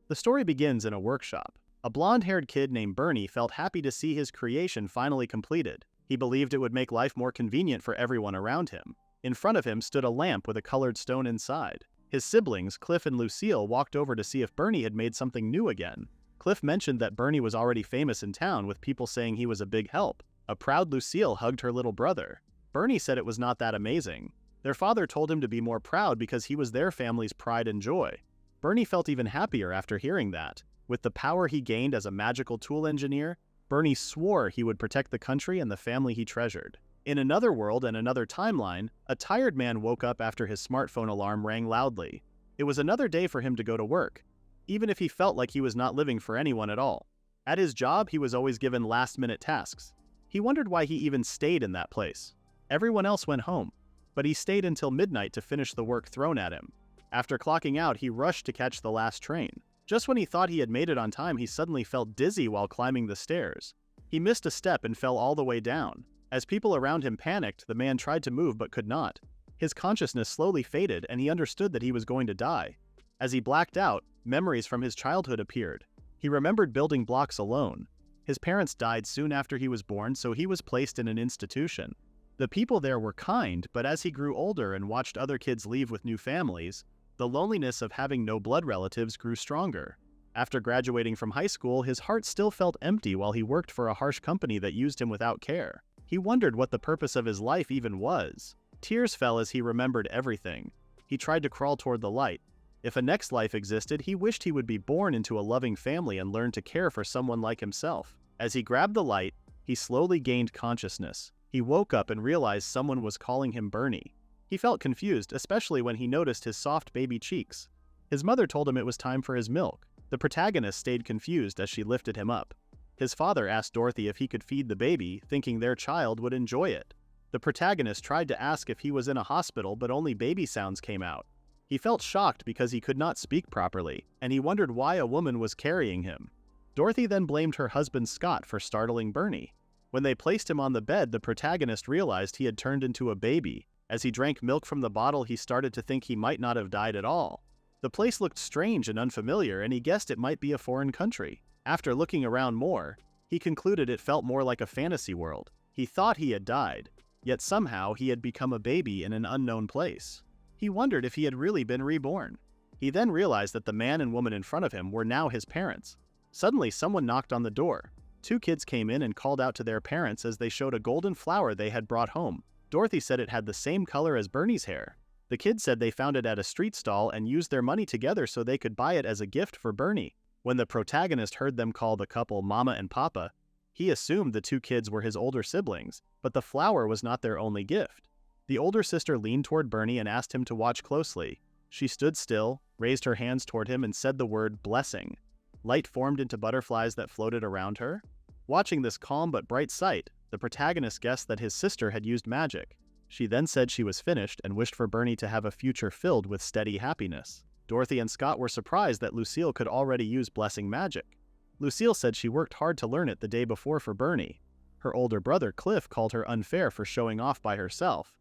The story begins in a workshop. A blonde-haired kid named Bernie felt happy to see his creation finally completed. He believed it would make life more convenient for everyone around him. In front of him stood a lamp with a colored stone inside. His siblings, Cliff and Lucille, walked over to see if Bernie had made something new again. Cliff mentioned that Bernie was already famous in town, with people saying he was a big help. A proud Lucille hugged her little brother. Bernie said it was not that amazing. Their father told him to be more proud because he was their family's pride and joy. Bernie felt even happier after hearing that. With the power he gained as a magical tool engineer, Bernie swore he would protect the country and the family he treasured. In another world and another timeline, a tired man woke up after his smartphone alarm rang loudly. It was another day for him to go to work, even if he felt like he was not living for anyone at all. At his job, he was always given last-minute tasks. He wondered why he even stayed in that place. Everyone else went home, but he stayed until midnight to finish the work thrown at him. After clocking out, he rushed to catch the last train. Just when he thought he had made it on time, he suddenly felt dizzy while climbing the stairs. He missed a step and fell all the way down. As people around him panicked, the man tried to move but could not. His consciousness slowly faded and he understood that he was going to die. As he blacked out, memories from his childhood appeared. He remembered building blocks alone. His parents died soon after he was born, so he was placed in an institution. The people there were kind, but as he grew older and watched other kids leave with new families, the loneliness of having no blood relatives grew stronger. After graduating from high school, his heart still felt empty while he worked for a harsh company that used him without care. He wondered what the purpose of his life even was. Tears fell as he remembered everything. He tried to crawl toward the light. If a next life existed, he wished he would be born into a loving family and learn to care for someone like himself. As he grabbed the light, he slowly gained consciousness. He woke up and realized someone was calling him Bernie. He felt confused, especially when he noticed his soft baby cheeks. His mother told him it was time for his milk. The protagonist stayed confused as she lifted him up. His father asked Dorothy if he could feed the baby, thinking their child would enjoy it. The protagonist tried to ask if he was in a hospital, but only baby sounds came out. He felt shocked because he could not speak properly, and he wondered why a woman was carrying him. Dorothy then blamed her husband Scott for startling Bernie. When they placed him on the bed, the protagonist realized he had turned into a baby. As he drank milk from the bottle, he started to think he might not have died at all. The place looked strange and unfamiliar, and he guessed it might be a foreign country. After looking around more, he concluded it felt more like a fantasy world. He thought he had died, yet somehow he had become a baby in an unknown place. He wondered if he had really been reborn. He then realized that the man and woman in front of him were now his parents. Suddenly, someone knocked on the door. Two kids came in and called out to their parents as they showed a golden flower they had brought home. Dorothy said it had the same color as Bernie's hair. The kids said they found it at a street stall and used their money together so they could buy it as a gift for Bernie. When the protagonist heard them call the couple Mama and Papa, he assumed the two kids were his older siblings, but the flower was not their only gift. The older sister leaned toward Bernie and asked him to watch closely. She stood still, raised her hands toward him, and said the word blessing. Light formed into butterflies that floated around her. Watching this calm but bright sight, the protagonist guessed that his sister had used magic. She then said she was finished and wished for Bernie to have a future filled with steady happiness. Dorothy and Scott were surprised that Lucille could already use blessing magic. Lucille said she worked hard to learn it the day before for Bernie. Her older brother Cliff called her unfair for showing off by herself,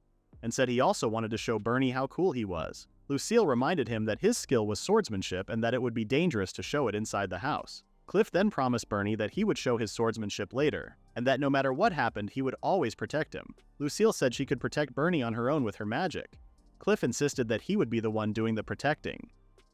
and said he also wanted to show Bernie how cool he was. Lucille reminded him that his skill was swordsmanship and that it would be dangerous to show it inside the house. Cliff then promised Bernie that he would show his swordsmanship later, and that no matter what happened, he would always protect him. Lucille said she could protect Bernie on her own with her magic. Cliff insisted that he would be the one doing the protecting.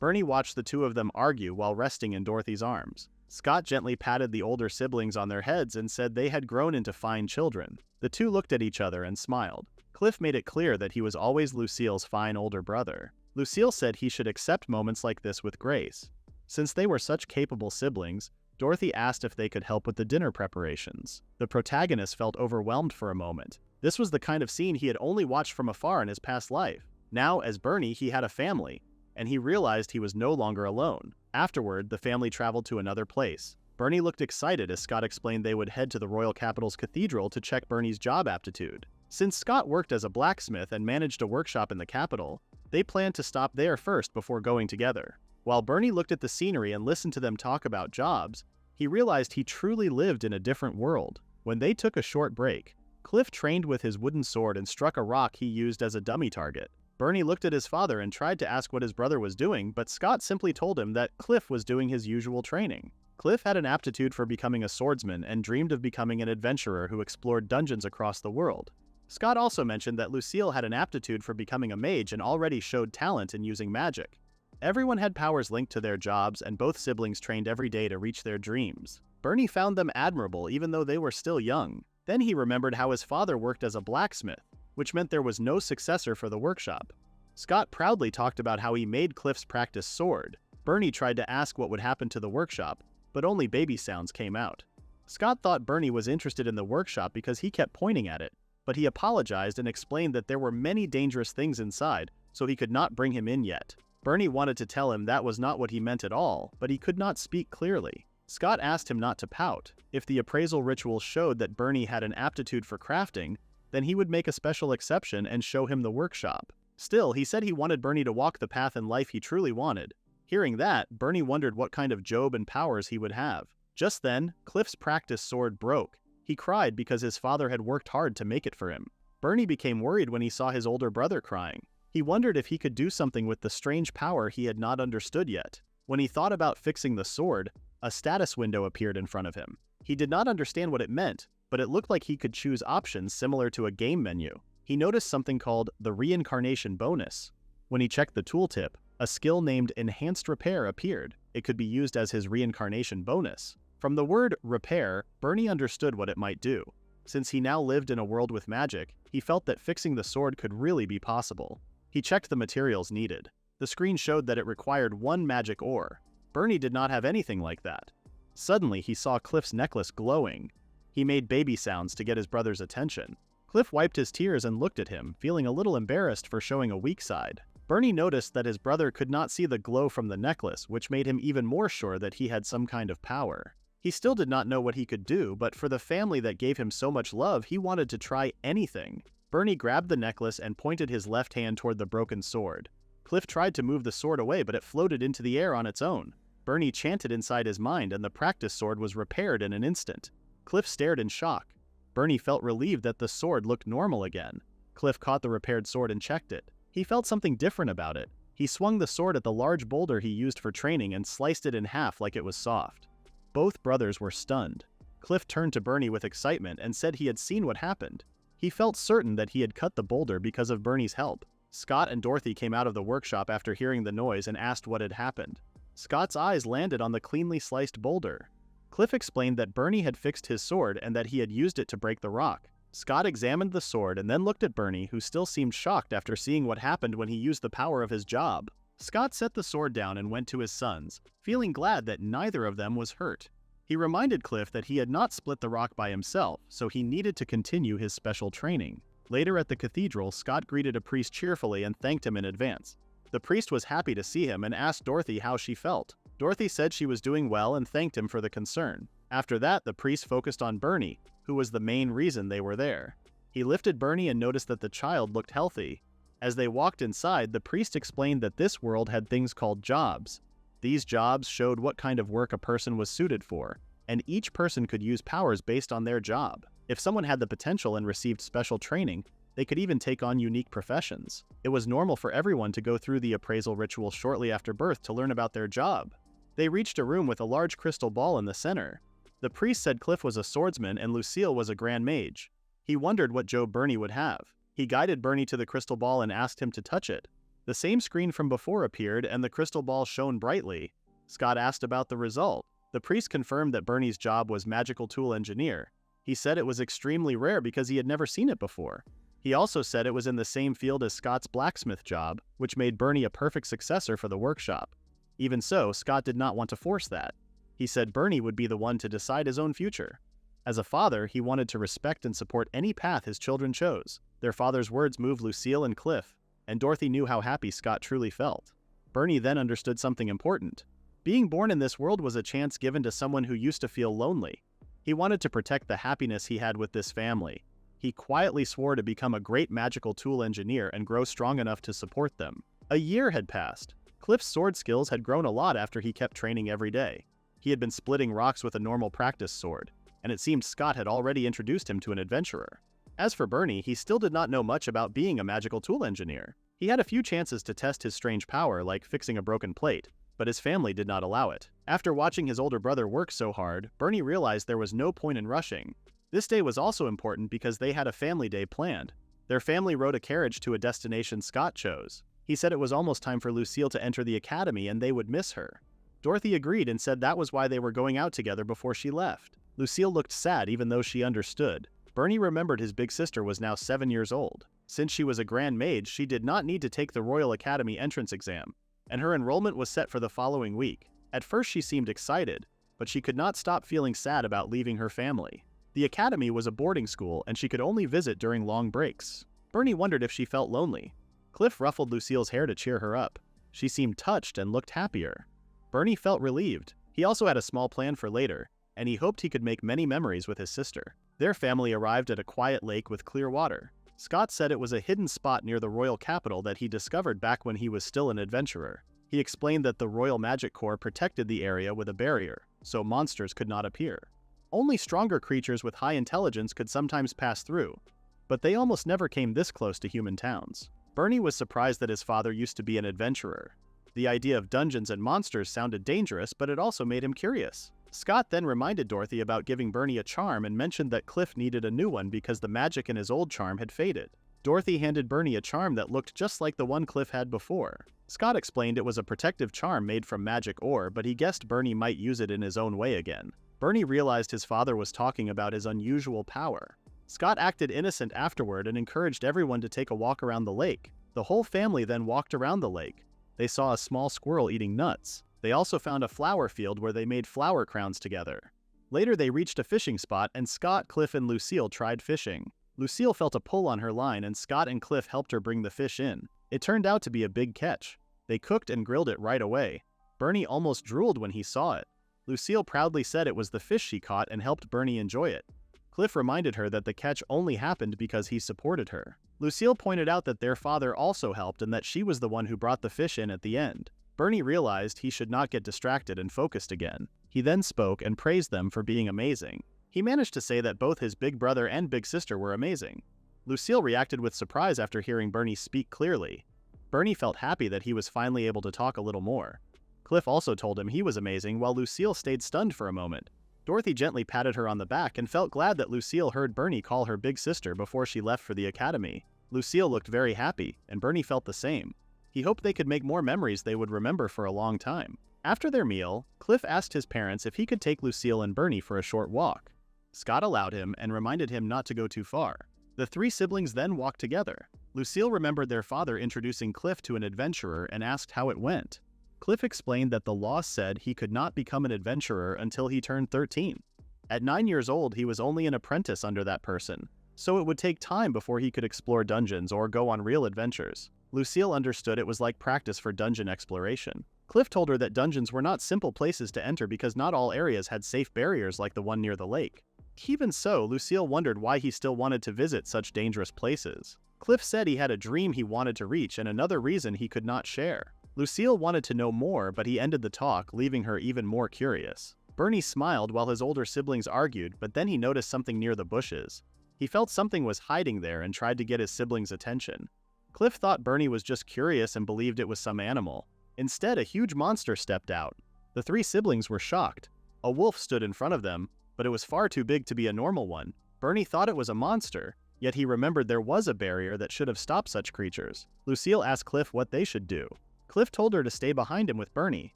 Bernie watched the two of them argue while resting in Dorothy's arms. Scott gently patted the older siblings on their heads and said they had grown into fine children. The two looked at each other and smiled. Cliff made it clear that he was always Lucille's fine older brother. Lucille said he should accept moments like this with grace. Since they were such capable siblings, Dorothy asked if they could help with the dinner preparations. The protagonist felt overwhelmed for a moment. This was the kind of scene he had only watched from afar in his past life. Now, as Bernie, he had a family, and he realized he was no longer alone. Afterward, the family traveled to another place. Bernie looked excited as Scott explained they would head to the Royal Capital's cathedral to check Bernie's job aptitude. Since Scott worked as a blacksmith and managed a workshop in the capital, they planned to stop there first before going together. While Bernie looked at the scenery and listened to them talk about jobs, he realized he truly lived in a different world. When they took a short break, Cliff trained with his wooden sword and struck a rock he used as a dummy target. Bernie looked at his father and tried to ask what his brother was doing, but Scott simply told him that Cliff was doing his usual training. Cliff had an aptitude for becoming a swordsman and dreamed of becoming an adventurer who explored dungeons across the world. Scott also mentioned that Lucille had an aptitude for becoming a mage and already showed talent in using magic. Everyone had powers linked to their jobs, and both siblings trained every day to reach their dreams. Bernie found them admirable even though they were still young. Then he remembered how his father worked as a blacksmith, which meant there was no successor for the workshop. Scott proudly talked about how he made Cliff's practice sword. Bernie tried to ask what would happen to the workshop, but only baby sounds came out. Scott thought Bernie was interested in the workshop because he kept pointing at it, but he apologized and explained that there were many dangerous things inside, so he could not bring him in yet. Bernie wanted to tell him that was not what he meant at all, but he could not speak clearly. Scott asked him not to pout. If the appraisal ritual showed that Bernie had an aptitude for crafting, then he would make a special exception and show him the workshop. Still, he said he wanted Bernie to walk the path in life he truly wanted. Hearing that, Bernie wondered what kind of job and powers he would have. Just then, Cliff's practice sword broke. He cried because his father had worked hard to make it for him. Bernie became worried when he saw his older brother crying. He wondered if he could do something with the strange power he had not understood yet. When he thought about fixing the sword, a status window appeared in front of him. He did not understand what it meant, but it looked like he could choose options similar to a game menu. He noticed something called the reincarnation bonus. When he checked the tooltip, a skill named Enhanced Repair appeared. It could be used as his reincarnation bonus. From the word repair, Bernie understood what it might do. Since he now lived in a world with magic, he felt that fixing the sword could really be possible. He checked the materials needed. The screen showed that it required 1 magic ore. Bernie did not have anything like that. Suddenly, he saw Cliff's necklace glowing. He made baby sounds to get his brother's attention. Cliff wiped his tears and looked at him, feeling a little embarrassed for showing a weak side. Bernie noticed that his brother could not see the glow from the necklace, which made him even more sure that he had some kind of power. He still did not know what he could do, but for the family that gave him so much love, he wanted to try anything. Bernie grabbed the necklace and pointed his left hand toward the broken sword. Cliff tried to move the sword away, but it floated into the air on its own. Bernie chanted inside his mind, and the practice sword was repaired in an instant. Cliff stared in shock. Bernie felt relieved that the sword looked normal again. Cliff caught the repaired sword and checked it. He felt something different about it. He swung the sword at the large boulder he used for training and sliced it in half like it was soft. Both brothers were stunned. Cliff turned to Bernie with excitement and said he had seen what happened. He felt certain that he had cut the boulder because of Bernie's help. Scott and Dorothy came out of the workshop after hearing the noise and asked what had happened. Scott's eyes landed on the cleanly sliced boulder. Cliff explained that Bernie had fixed his sword and that he had used it to break the rock. Scott examined the sword and then looked at Bernie, who still seemed shocked after seeing what happened when he used the power of his job. Scott set the sword down and went to his sons, feeling glad that neither of them was hurt. He reminded Cliff that he had not split the rock by himself, so he needed to continue his special training. Later at the cathedral, Scott greeted a priest cheerfully and thanked him in advance. The priest was happy to see him and asked Dorothy how she felt. Dorothy said she was doing well and thanked him for the concern. After that, the priest focused on Bernie, who was the main reason they were there. He lifted Bernie and noticed that the child looked healthy. As they walked inside, the priest explained that this world had things called jobs. These jobs showed what kind of work a person was suited for, and each person could use powers based on their job. If someone had the potential and received special training, they could even take on unique professions. It was normal for everyone to go through the appraisal ritual shortly after birth to learn about their job. They reached a room with a large crystal ball in the center. The priest said Cliff was a swordsman and Lucille was a grand mage. He wondered what job Bernie would have. He guided Bernie to the crystal ball and asked him to touch it. The same screen from before appeared and the crystal ball shone brightly. Scott asked about the result. The priest confirmed that Bernie's job was magical tool engineer. He said it was extremely rare because he had never seen it before. He also said it was in the same field as Scott's blacksmith job, which made Bernie a perfect successor for the workshop. Even so, Scott did not want to force that. He said Bernie would be the one to decide his own future. As a father, he wanted to respect and support any path his children chose. Their father's words moved Lucille and Cliff, and Dorothy knew how happy Scott truly felt. Bernie then understood something important. Being born in this world was a chance given to someone who used to feel lonely. He wanted to protect the happiness he had with this family. He quietly swore to become a great magical tool engineer and grow strong enough to support them. A year had passed. Cliff's sword skills had grown a lot after he kept training every day. He had been splitting rocks with a normal practice sword, and it seemed Scott had already introduced him to an adventurer. As for Bernie, he still did not know much about being a magical tool engineer. He had a few chances to test his strange power, like fixing a broken plate, but his family did not allow it. After watching his older brother work so hard, Bernie realized there was no point in rushing. This day was also important because they had a family day planned. Their family rode a carriage to a destination Scott chose. He said it was almost time for Lucille to enter the academy and they would miss her. Dorothy agreed and said that was why they were going out together before she left. Lucille looked sad even though she understood. Bernie remembered his big sister was now 7 years old. Since she was a grand mage, she did not need to take the Royal Academy entrance exam, and her enrollment was set for the following week. At first she seemed excited, but she could not stop feeling sad about leaving her family. The academy was a boarding school and she could only visit during long breaks. Bernie wondered if she felt lonely. Cliff ruffled Lucille's hair to cheer her up. She seemed touched and looked happier. Bernie felt relieved. He also had a small plan for later, and he hoped he could make many memories with his sister. Their family arrived at a quiet lake with clear water. Scott said it was a hidden spot near the royal capital that he discovered back when he was still an adventurer. He explained that the Royal Magic Corps protected the area with a barrier, so monsters could not appear. Only stronger creatures with high intelligence could sometimes pass through, but they almost never came this close to human towns. Bernie was surprised that his father used to be an adventurer. The idea of dungeons and monsters sounded dangerous, but it also made him curious. Scott then reminded Dorothy about giving Bernie a charm and mentioned that Cliff needed a new one because the magic in his old charm had faded. Dorothy handed Bernie a charm that looked just like the one Cliff had before. Scott explained it was a protective charm made from magic ore, but he guessed Bernie might use it in his own way again. Bernie realized his father was talking about his unusual power. Scott acted innocent afterward and encouraged everyone to take a walk around the lake. The whole family then walked around the lake. They saw a small squirrel eating nuts. They also found a flower field where they made flower crowns together. Later they reached a fishing spot and Scott, Cliff, and Lucille tried fishing. Lucille felt a pull on her line and Scott and Cliff helped her bring the fish in. It turned out to be a big catch. They cooked and grilled it right away. Bernie almost drooled when he saw it. Lucille proudly said it was the fish she caught and helped Bernie enjoy it. Cliff reminded her that the catch only happened because he supported her. Lucille pointed out that their father also helped and that she was the one who brought the fish in at the end. Bernie realized he should not get distracted and focused again. He then spoke and praised them for being amazing. He managed to say that both his big brother and big sister were amazing. Lucille reacted with surprise after hearing Bernie speak clearly. Bernie felt happy that he was finally able to talk a little more. Cliff also told him he was amazing while Lucille stayed stunned for a moment. Dorothy gently patted her on the back and felt glad that Lucille heard Bernie call her big sister before she left for the academy. Lucille looked very happy, and Bernie felt the same. He hoped they could make more memories they would remember for a long time. After their meal, Cliff asked his parents if he could take Lucille and Bernie for a short walk. Scott allowed him and reminded him not to go too far. The three siblings then walked together. Lucille remembered their father introducing Cliff to an adventurer and asked how it went. Cliff explained that the law said he could not become an adventurer until he turned 13. At 9 years old, he was only an apprentice under that person, so it would take time before he could explore dungeons or go on real adventures. Lucille understood it was like practice for dungeon exploration. Cliff told her that dungeons were not simple places to enter because not all areas had safe barriers like the one near the lake. Even so, Lucille wondered why he still wanted to visit such dangerous places. Cliff said he had a dream he wanted to reach and another reason he could not share. Lucille wanted to know more, but he ended the talk, leaving her even more curious. Bernie smiled while his older siblings argued, but then he noticed something near the bushes. He felt something was hiding there and tried to get his siblings' attention. Cliff thought Bernie was just curious and believed it was some animal. Instead, a huge monster stepped out. The three siblings were shocked. A wolf stood in front of them, but it was far too big to be a normal one. Bernie thought it was a monster, yet he remembered there was a barrier that should have stopped such creatures. Lucille asked Cliff what they should do. Cliff told her to stay behind him with Bernie.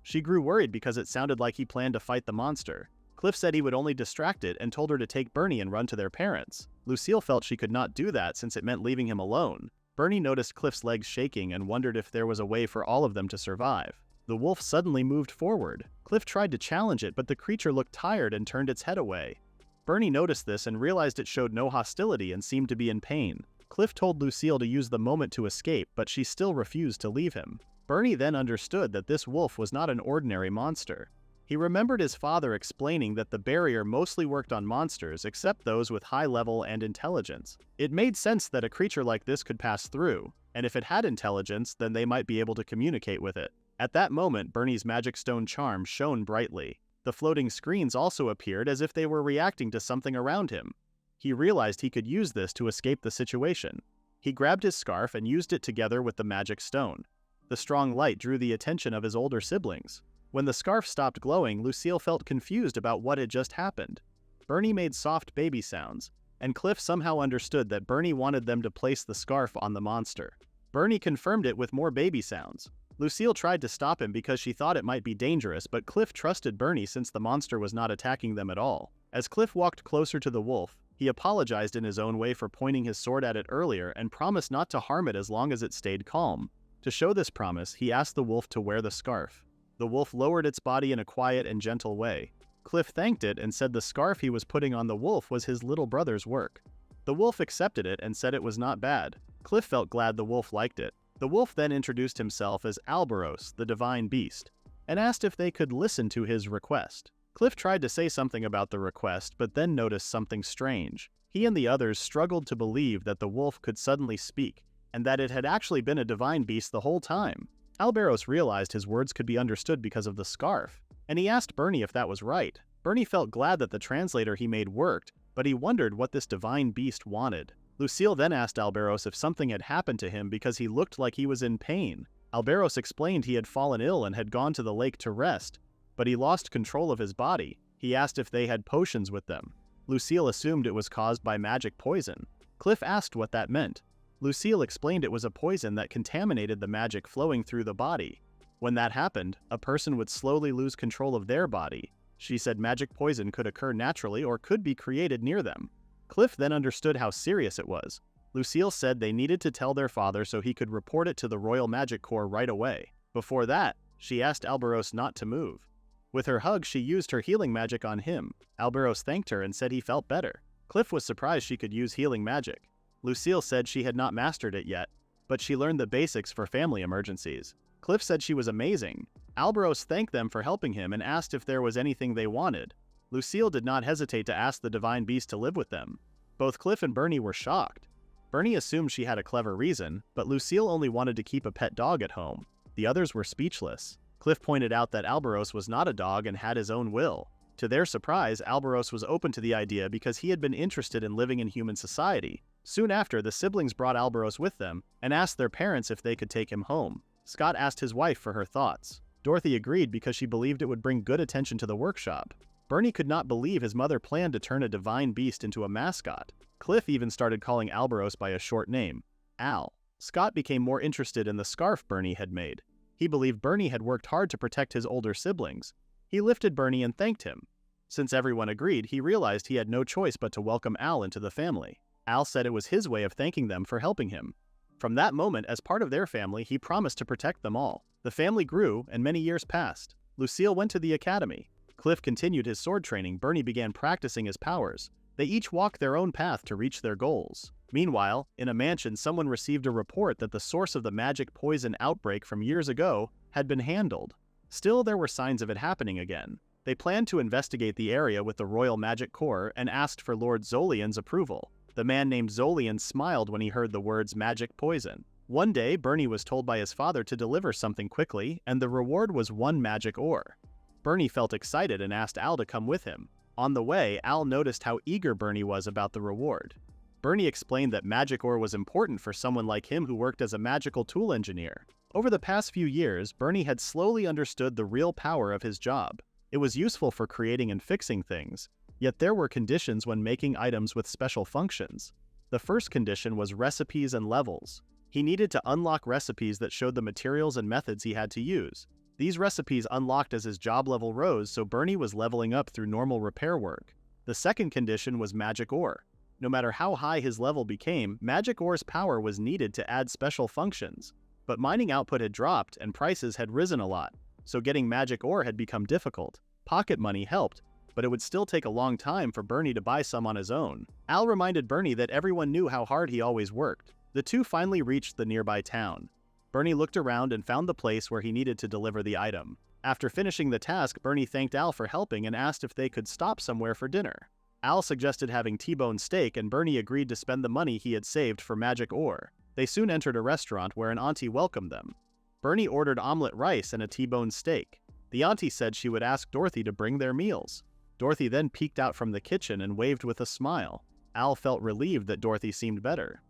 She grew worried because it sounded like he planned to fight the monster. Cliff said he would only distract it and told her to take Bernie and run to their parents. Lucille felt she could not do that since it meant leaving him alone. Bernie noticed Cliff's legs shaking and wondered if there was a way for all of them to survive. The wolf suddenly moved forward. Cliff tried to challenge it, but the creature looked tired and turned its head away. Bernie noticed this and realized it showed no hostility and seemed to be in pain. Cliff told Lucille to use the moment to escape, but she still refused to leave him. Bernie then understood that this wolf was not an ordinary monster. He remembered his father explaining that the barrier mostly worked on monsters except those with high level and intelligence. It made sense that a creature like this could pass through, and if it had intelligence, then they might be able to communicate with it. At that moment, Bernie's magic stone charm shone brightly. The floating screens also appeared as if they were reacting to something around him. He realized he could use this to escape the situation. He grabbed his scarf and used it together with the magic stone. The strong light drew the attention of his older siblings. When the scarf stopped glowing, Lucille felt confused about what had just happened. Bernie made soft baby sounds, and Cliff somehow understood that Bernie wanted them to place the scarf on the monster. Bernie confirmed it with more baby sounds. Lucille tried to stop him because she thought it might be dangerous, but Cliff trusted Bernie since the monster was not attacking them at all. As Cliff walked closer to the wolf, he apologized in his own way for pointing his sword at it earlier and promised not to harm it as long as it stayed calm. To show this promise, he asked the wolf to wear the scarf. The wolf lowered its body in a quiet and gentle way. Cliff thanked it and said the scarf he was putting on the wolf was his little brother's work. The wolf accepted it and said it was not bad. Cliff felt glad the wolf liked it. The wolf then introduced himself as Albaros, the divine beast, and asked if they could listen to his request. Cliff tried to say something about the request, but then noticed something strange. He and the others struggled to believe that the wolf could suddenly speak, and that it had actually been a divine beast the whole time. Albaros realized his words could be understood because of the scarf, and he asked Bernie if that was right. Bernie felt glad that the translator he made worked, but he wondered what this divine beast wanted. Lucille then asked Albaros if something had happened to him because he looked like he was in pain. Albaros explained he had fallen ill and had gone to the lake to rest, but he lost control of his body. He asked if they had potions with them. Lucille assumed it was caused by magic poison. Cliff asked what that meant. Lucille explained it was a poison that contaminated the magic flowing through the body. When that happened, a person would slowly lose control of their body. She said magic poison could occur naturally or could be created near them. Cliff then understood how serious it was. Lucille said they needed to tell their father so he could report it to the Royal Magic Corps right away. Before that, she asked Albaros not to move. With her hug, she used her healing magic on him. Albaros thanked her and said he felt better. Cliff was surprised she could use healing magic. Lucille said she had not mastered it yet, but she learned the basics for family emergencies. Cliff said she was amazing. Albaros thanked them for helping him and asked if there was anything they wanted. Lucille did not hesitate to ask the divine beast to live with them. Both Cliff and Bernie were shocked. Bernie assumed she had a clever reason, but Lucille only wanted to keep a pet dog at home. The others were speechless. Cliff pointed out that Albaros was not a dog and had his own will. To their surprise, Albaros was open to the idea because he had been interested in living in human society. Soon after, the siblings brought Albaros with them and asked their parents if they could take him home. Scott asked his wife for her thoughts. Dorothy agreed because she believed it would bring good attention to the workshop. Bernie could not believe his mother planned to turn a divine beast into a mascot. Cliff even started calling Albaros by a short name, Al. Scott became more interested in the scarf Bernie had made. He believed Bernie had worked hard to protect his older siblings. He lifted Bernie and thanked him. Since everyone agreed, he realized he had no choice but to welcome Al into the family. Al said it was his way of thanking them for helping him. From that moment, as part of their family, he promised to protect them all. The family grew, and many years passed. Lucille went to the academy. Cliff continued his sword training. Bernie began practicing his powers. They each walked their own path to reach their goals. Meanwhile, in a mansion, someone received a report that the source of the magic poison outbreak from years ago had been handled. Still, there were signs of it happening again. They planned to investigate the area with the Royal Magic Corps and asked for Lord Zolian's approval. The man named Zolian smiled when he heard the words magic poison. One day, Bernie was told by his father to deliver something quickly, and the reward was 1 magic ore. Bernie felt excited and asked Al to come with him. On the way, Al noticed how eager Bernie was about the reward. Bernie explained that magic ore was important for someone like him who worked as a magical tool engineer. Over the past few years, Bernie had slowly understood the real power of his job. It was useful for creating and fixing things, yet there were conditions when making items with special functions. The first condition was recipes and levels. He needed to unlock recipes that showed the materials and methods he had to use. These recipes unlocked as his job level rose, so Bernie was leveling up through normal repair work. The second condition was magic ore. No matter how high his level became, magic ore's power was needed to add special functions. But mining output had dropped and prices had risen a lot, so getting magic ore had become difficult. Pocket money helped, but it would still take a long time for Bernie to buy some on his own. Al reminded Bernie that everyone knew how hard he always worked. The two finally reached the nearby town. Bernie looked around and found the place where he needed to deliver the item. After finishing the task, Bernie thanked Al for helping and asked if they could stop somewhere for dinner. Al suggested having T-bone steak, and Bernie agreed to spend the money he had saved for magic ore. They soon entered a restaurant where an auntie welcomed them. Bernie ordered omelet rice and a T-bone steak. The auntie said she would ask Dorothy to bring their meals. Dorothy then peeked out from the kitchen and waved with a smile. Al felt relieved that Dorothy seemed better.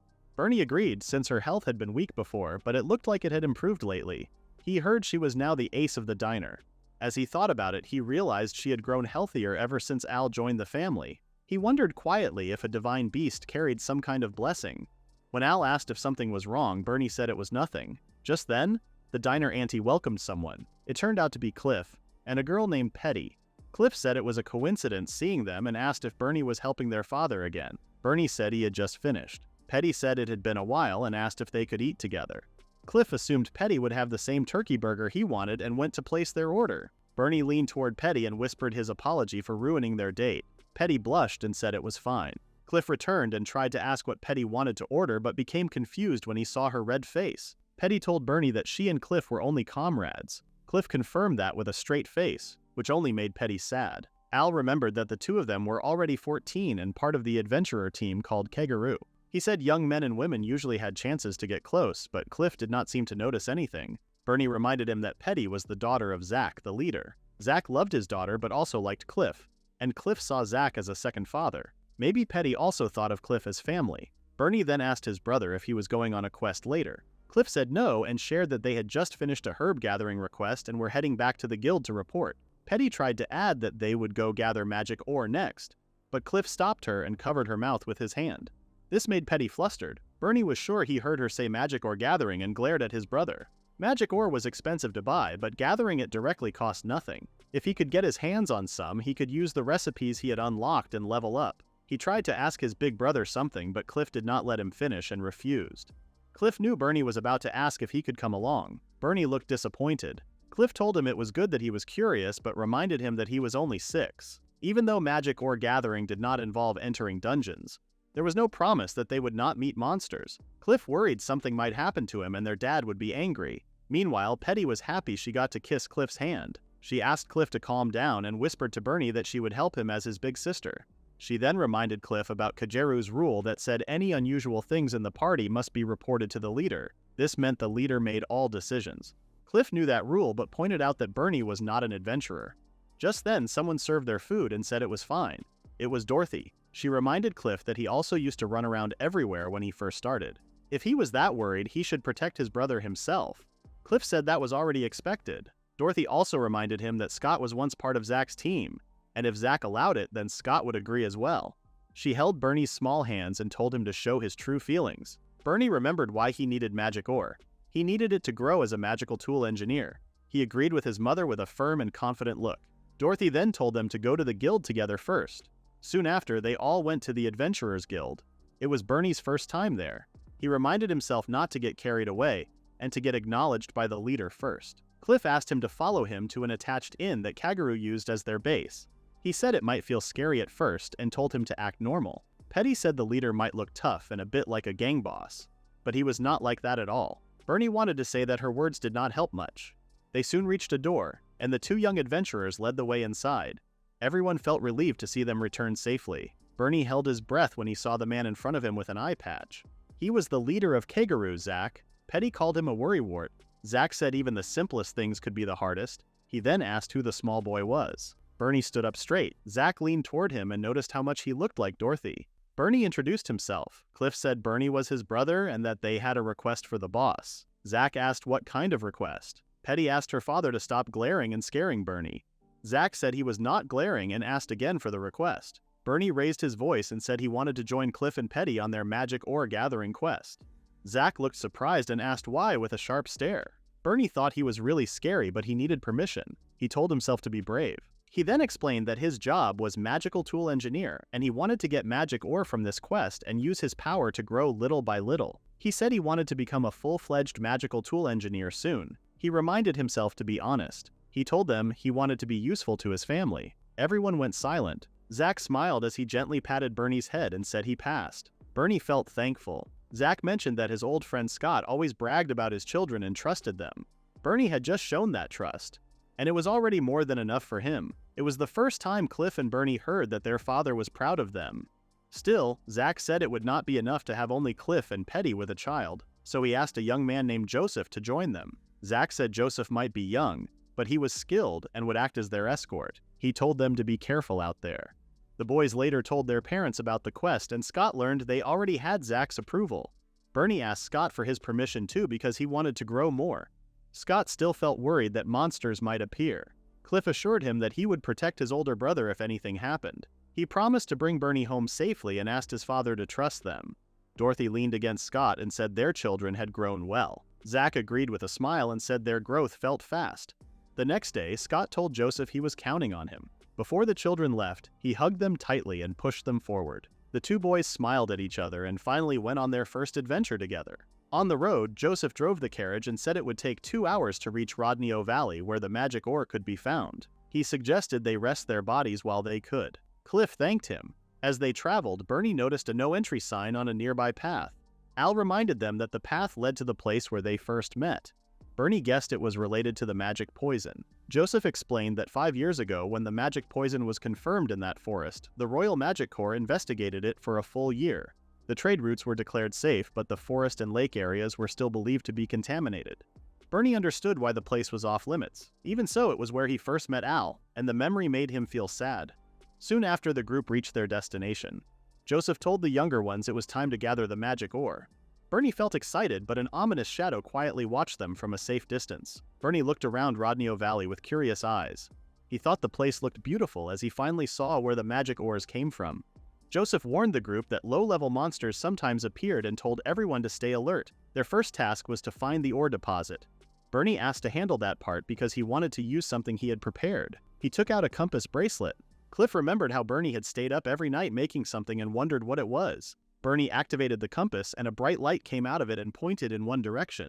Bernie agreed since her health had been weak before, but it looked like it had improved lately. He heard she was now the ace of the diner. As he thought about it, he realized she had grown healthier ever since Al joined the family. He wondered quietly if a divine beast carried some kind of blessing. When Al asked if something was wrong, Bernie said it was nothing. Just then, the diner auntie welcomed someone. It turned out to be Cliff, and a girl named Petty. Cliff said it was a coincidence seeing them and asked if Bernie was helping their father again. Bernie said he had just finished. Petty said it had been a while and asked if they could eat together. Cliff assumed Petty would have the same turkey burger he wanted and went to place their order. Bernie leaned toward Petty and whispered his apology for ruining their date. Petty blushed and said it was fine. Cliff returned and tried to ask what Petty wanted to order but became confused when he saw her red face. Petty told Bernie that she and Cliff were only comrades. Cliff confirmed that with a straight face, which only made Petty sad. Al remembered that the two of them were already 14 and part of the adventurer team called Kangaroo. He said young men and women usually had chances to get close, but Cliff did not seem to notice anything. Bernie reminded him that Petty was the daughter of Zach, the leader. Zach loved his daughter but also liked Cliff, and Cliff saw Zach as a second father. Maybe Petty also thought of Cliff as family. Bernie then asked his brother if he was going on a quest later. Cliff said no and shared that they had just finished a herb gathering request and were heading back to the guild to report. Petty tried to add that they would go gather magic ore next, but Cliff stopped her and covered her mouth with his hand. This made Petty flustered. Bernie was sure he heard her say magic ore gathering and glared at his brother. Magic ore was expensive to buy, but gathering it directly cost nothing. If he could get his hands on some, he could use the recipes he had unlocked and level up. He tried to ask his big brother something, but Cliff did not let him finish and refused. Cliff knew Bernie was about to ask if he could come along. Bernie looked disappointed. Cliff told him it was good that he was curious, but reminded him that he was only 6. Even though magic ore gathering did not involve entering dungeons, there was no promise that they would not meet monsters. Cliff worried something might happen to him and their dad would be angry. Meanwhile, Petty was happy she got to kiss Cliff's hand. She asked Cliff to calm down and whispered to Bernie that she would help him as his big sister. She then reminded Cliff about Kajeru's rule that said any unusual things in the party must be reported to the leader. This meant the leader made all decisions. Cliff knew that rule but pointed out that Bernie was not an adventurer. Just then, someone served their food and said it was fine. It was Dorothy. She reminded Cliff that he also used to run around everywhere when he first started. If he was that worried, he should protect his brother himself. Cliff said that was already expected. Dorothy also reminded him that Scott was once part of Zach's team, and if Zach allowed it, then Scott would agree as well. She held Bernie's small hands and told him to show his true feelings. Bernie remembered why he needed magic ore. He needed it to grow as a magical tool engineer. He agreed with his mother with a firm and confident look. Dorothy then told them to go to the guild together first. Soon after, they all went to the Adventurers Guild. It was Bernie's first time there. He reminded himself not to get carried away, and to get acknowledged by the leader first. Cliff asked him to follow him to an attached inn that Kaguru used as their base. He said it might feel scary at first, and told him to act normal. Petty said the leader might look tough and a bit like a gang boss, but he was not like that at all. Bernie wanted to say that her words did not help much. They soon reached a door, and the two young adventurers led the way inside. Everyone felt relieved to see them return safely. Bernie held his breath when he saw the man in front of him with an eye patch. He was the leader of Kaguru, Zach. Petty called him a worrywart. Zach said even the simplest things could be the hardest. He then asked who the small boy was. Bernie stood up straight. Zach leaned toward him and noticed how much he looked like Dorothy. Bernie introduced himself. Cliff said Bernie was his brother and that they had a request for the boss. Zach asked what kind of request. Petty asked her father to stop glaring and scaring Bernie. Zach said he was not glaring and asked again for the request. Bernie raised his voice and said he wanted to join Cliff and Petty on their magic ore gathering quest. Zach looked surprised and asked why with a sharp stare. Bernie thought he was really scary, but he needed permission. He told himself to be brave. He then explained that his job was magical tool engineer, and he wanted to get magic ore from this quest and use his power to grow little by little. He said he wanted to become a full-fledged magical tool engineer soon. He reminded himself to be honest. He told them he wanted to be useful to his family. Everyone went silent. Zach smiled as he gently patted Bernie's head and said he passed. Bernie felt thankful. Zach mentioned that his old friend Scott always bragged about his children and trusted them. Bernie had just shown that trust, and it was already more than enough for him. It was the first time Cliff and Bernie heard that their father was proud of them. Still, Zach said it would not be enough to have only Cliff and Petty with a child, so he asked a young man named Joseph to join them. Zach said Joseph might be young, but he was skilled and would act as their escort. He told them to be careful out there. The boys later told their parents about the quest, and Scott learned they already had Zach's approval. Bernie asked Scott for his permission too because he wanted to grow more. Scott still felt worried that monsters might appear. Cliff assured him that he would protect his older brother if anything happened. He promised to bring Bernie home safely and asked his father to trust them. Dorothy leaned against Scott and said their children had grown well. Zach agreed with a smile and said their growth felt fast. The next day, Scott told Joseph he was counting on him. Before the children left, he hugged them tightly and pushed them forward. The two boys smiled at each other and finally went on their first adventure together. On the road, Joseph drove the carriage and said it would take 2 hours to reach Rodneo Valley where the magic ore could be found. He suggested they rest their bodies while they could. Cliff thanked him. As they traveled, Bernie noticed a no-entry sign on a nearby path. Al reminded them that the path led to the place where they first met. Bernie guessed it was related to the magic poison. Joseph explained that 5 years ago, when the magic poison was confirmed in that forest, the Royal Magic Corps investigated it for a full year. The trade routes were declared safe, but the forest and lake areas were still believed to be contaminated. Bernie understood why the place was off limits. Even so, it was where he first met Al, and the memory made him feel sad. Soon after the group reached their destination, Joseph told the younger ones it was time to gather the magic ore. Bernie felt excited, but an ominous shadow quietly watched them from a safe distance. Bernie looked around Rodneo Valley with curious eyes. He thought the place looked beautiful as he finally saw where the magic ores came from. Joseph warned the group that low-level monsters sometimes appeared and told everyone to stay alert. Their first task was to find the ore deposit. Bernie asked to handle that part because he wanted to use something he had prepared. He took out a compass bracelet. Cliff remembered how Bernie had stayed up every night making something and wondered what it was. Bernie activated the compass and a bright light came out of it and pointed in one direction.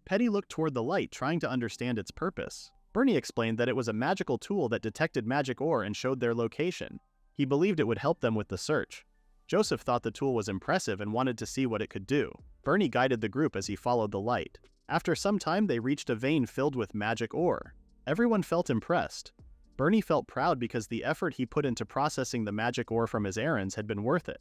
Petty looked toward the light, trying to understand its purpose. Bernie explained that it was a magical tool that detected magic ore and showed their location. He believed it would help them with the search. Joseph thought the tool was impressive and wanted to see what it could do. Bernie guided the group as he followed the light. After some time, they reached a vein filled with magic ore. Everyone felt impressed. Bernie felt proud because the effort he put into processing the magic ore from his errands had been worth it.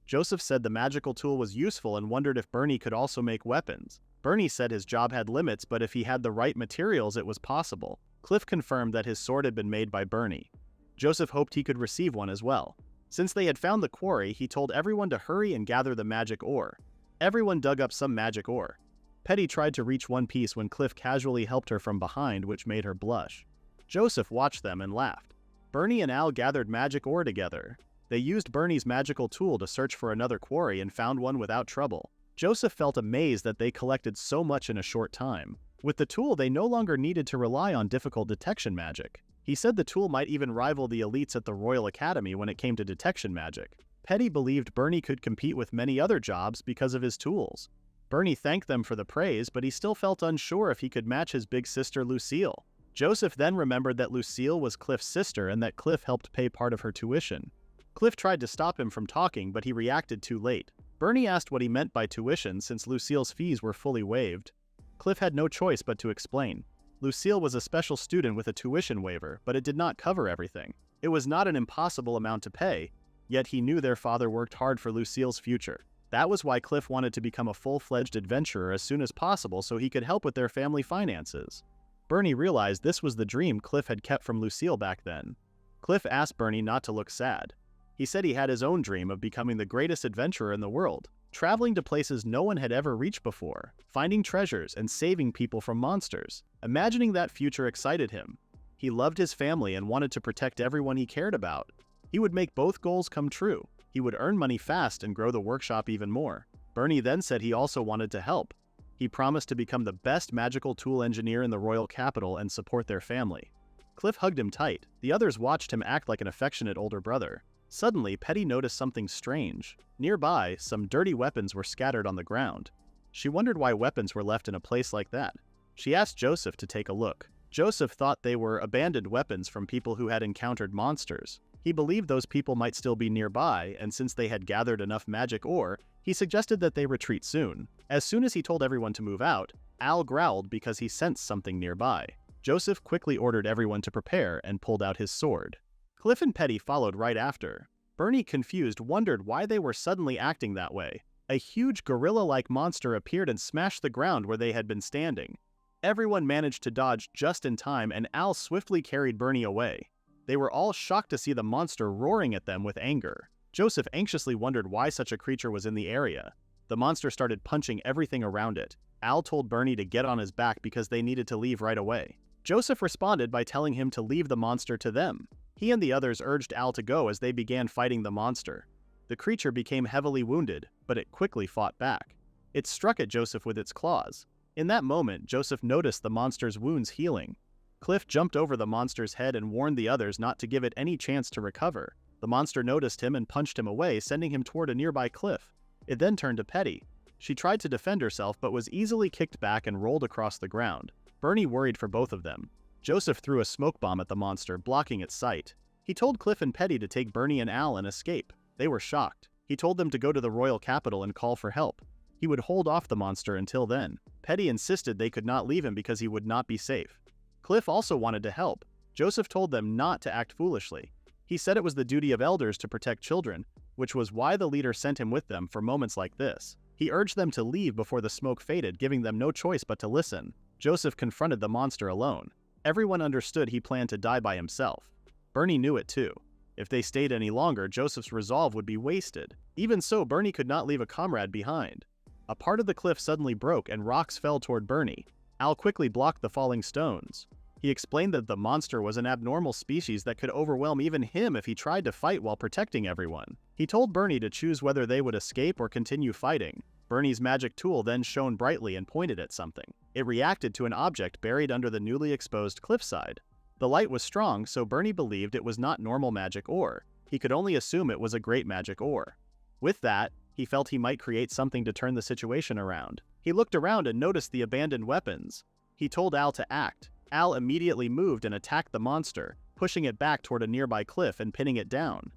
Joseph said the magical tool was useful and wondered if Bernie could also make weapons. Bernie said his job had limits, but if he had the right materials, it was possible. Cliff confirmed that his sword had been made by Bernie. Joseph hoped he could receive one as well. Since they had found the quarry, he told everyone to hurry and gather the magic ore. Everyone dug up some magic ore. Petty tried to reach one piece when Cliff casually helped her from behind, which made her blush. Joseph watched them and laughed. Bernie and Al gathered magic ore together. They used Bernie's magical tool to search for another quarry and found one without trouble. Joseph felt amazed that they collected so much in a short time. With the tool, they no longer needed to rely on difficult detection magic. He said the tool might even rival the elites at the Royal Academy when it came to detection magic. Petty believed Bernie could compete with many other jobs because of his tools. Bernie thanked them for the praise, but he still felt unsure if he could match his big sister Lucille. Joseph then remembered that Lucille was Cliff's sister and that Cliff helped pay part of her tuition. Cliff tried to stop him from talking, but he reacted too late. Bernie asked what he meant by tuition since Lucille's fees were fully waived. Cliff had no choice but to explain. Lucille was a special student with a tuition waiver, but it did not cover everything. It was not an impossible amount to pay, yet he knew their father worked hard for Lucille's future. That was why Cliff wanted to become a full-fledged adventurer as soon as possible so he could help with their family finances. Bernie realized this was the dream Cliff had kept from Lucille back then. Cliff asked Bernie not to look sad. He said he had his own dream of becoming the greatest adventurer in the world, traveling to places no one had ever reached before, finding treasures, and saving people from monsters. Imagining that future excited him. He loved his family and wanted to protect everyone he cared about. He would make both goals come true. He would earn money fast and grow the workshop even more. Bernie then said he also wanted to help. He promised to become the best magical tool engineer in the royal capital and support their family. Cliff hugged him tight. The others watched him act like an affectionate older brother. Suddenly, Petty noticed something strange. Nearby, some dirty weapons were scattered on the ground. She wondered why weapons were left in a place like that. She asked Joseph to take a look. Joseph thought they were abandoned weapons from people who had encountered monsters. He believed those people might still be nearby, and since they had gathered enough magic ore, he suggested that they retreat soon. As soon as he told everyone to move out, Al growled because he sensed something nearby. Joseph quickly ordered everyone to prepare and pulled out his sword. Cliff and Petty followed right after. Bernie, confused, wondered why they were suddenly acting that way. A huge gorilla-like monster appeared and smashed the ground where they had been standing. Everyone managed to dodge just in time, and Al swiftly carried Bernie away. They were all shocked to see the monster roaring at them with anger. Joseph anxiously wondered why such a creature was in the area. The monster started punching everything around it. Al told Bernie to get on his back because they needed to leave right away. Joseph responded by telling him to leave the monster to them. He and the others urged Al to go as they began fighting the monster. The creature became heavily wounded, but it quickly fought back. It struck at Joseph with its claws. In that moment, Joseph noticed the monster's wounds healing. Cliff jumped over the monster's head and warned the others not to give it any chance to recover. The monster noticed him and punched him away, sending him toward a nearby cliff. It then turned to Petty. She tried to defend herself but was easily kicked back and rolled across the ground. Bernie worried for both of them. Joseph threw a smoke bomb at the monster, blocking its sight. He told Cliff and Petty to take Bernie and Al and escape. They were shocked. He told them to go to the royal capital and call for help. He would hold off the monster until then. Petty insisted they could not leave him because he would not be safe. Cliff also wanted to help. Joseph told them not to act foolishly. He said it was the duty of elders to protect children, which was why the leader sent him with them for moments like this. He urged them to leave before the smoke faded, giving them no choice but to listen. Joseph confronted the monster alone. Everyone understood he planned to die by himself. Bernie knew it too. If they stayed any longer, Joseph's resolve would be wasted. Even so, Bernie could not leave a comrade behind. A part of the cliff suddenly broke and rocks fell toward Bernie. Al quickly blocked the falling stones. He explained that the monster was an abnormal species that could overwhelm even him if he tried to fight while protecting everyone. He told Bernie to choose whether they would escape or continue fighting. Bernie's magic tool then shone brightly and pointed at something. It reacted to an object buried under the newly exposed cliffside. The light was strong, so Bernie believed it was not normal magic ore. He could only assume it was a great magic ore. With that, he felt he might create something to turn the situation around. He looked around and noticed the abandoned weapons. He told Al to act. Al immediately moved and attacked the monster, pushing it back toward a nearby cliff and pinning it down.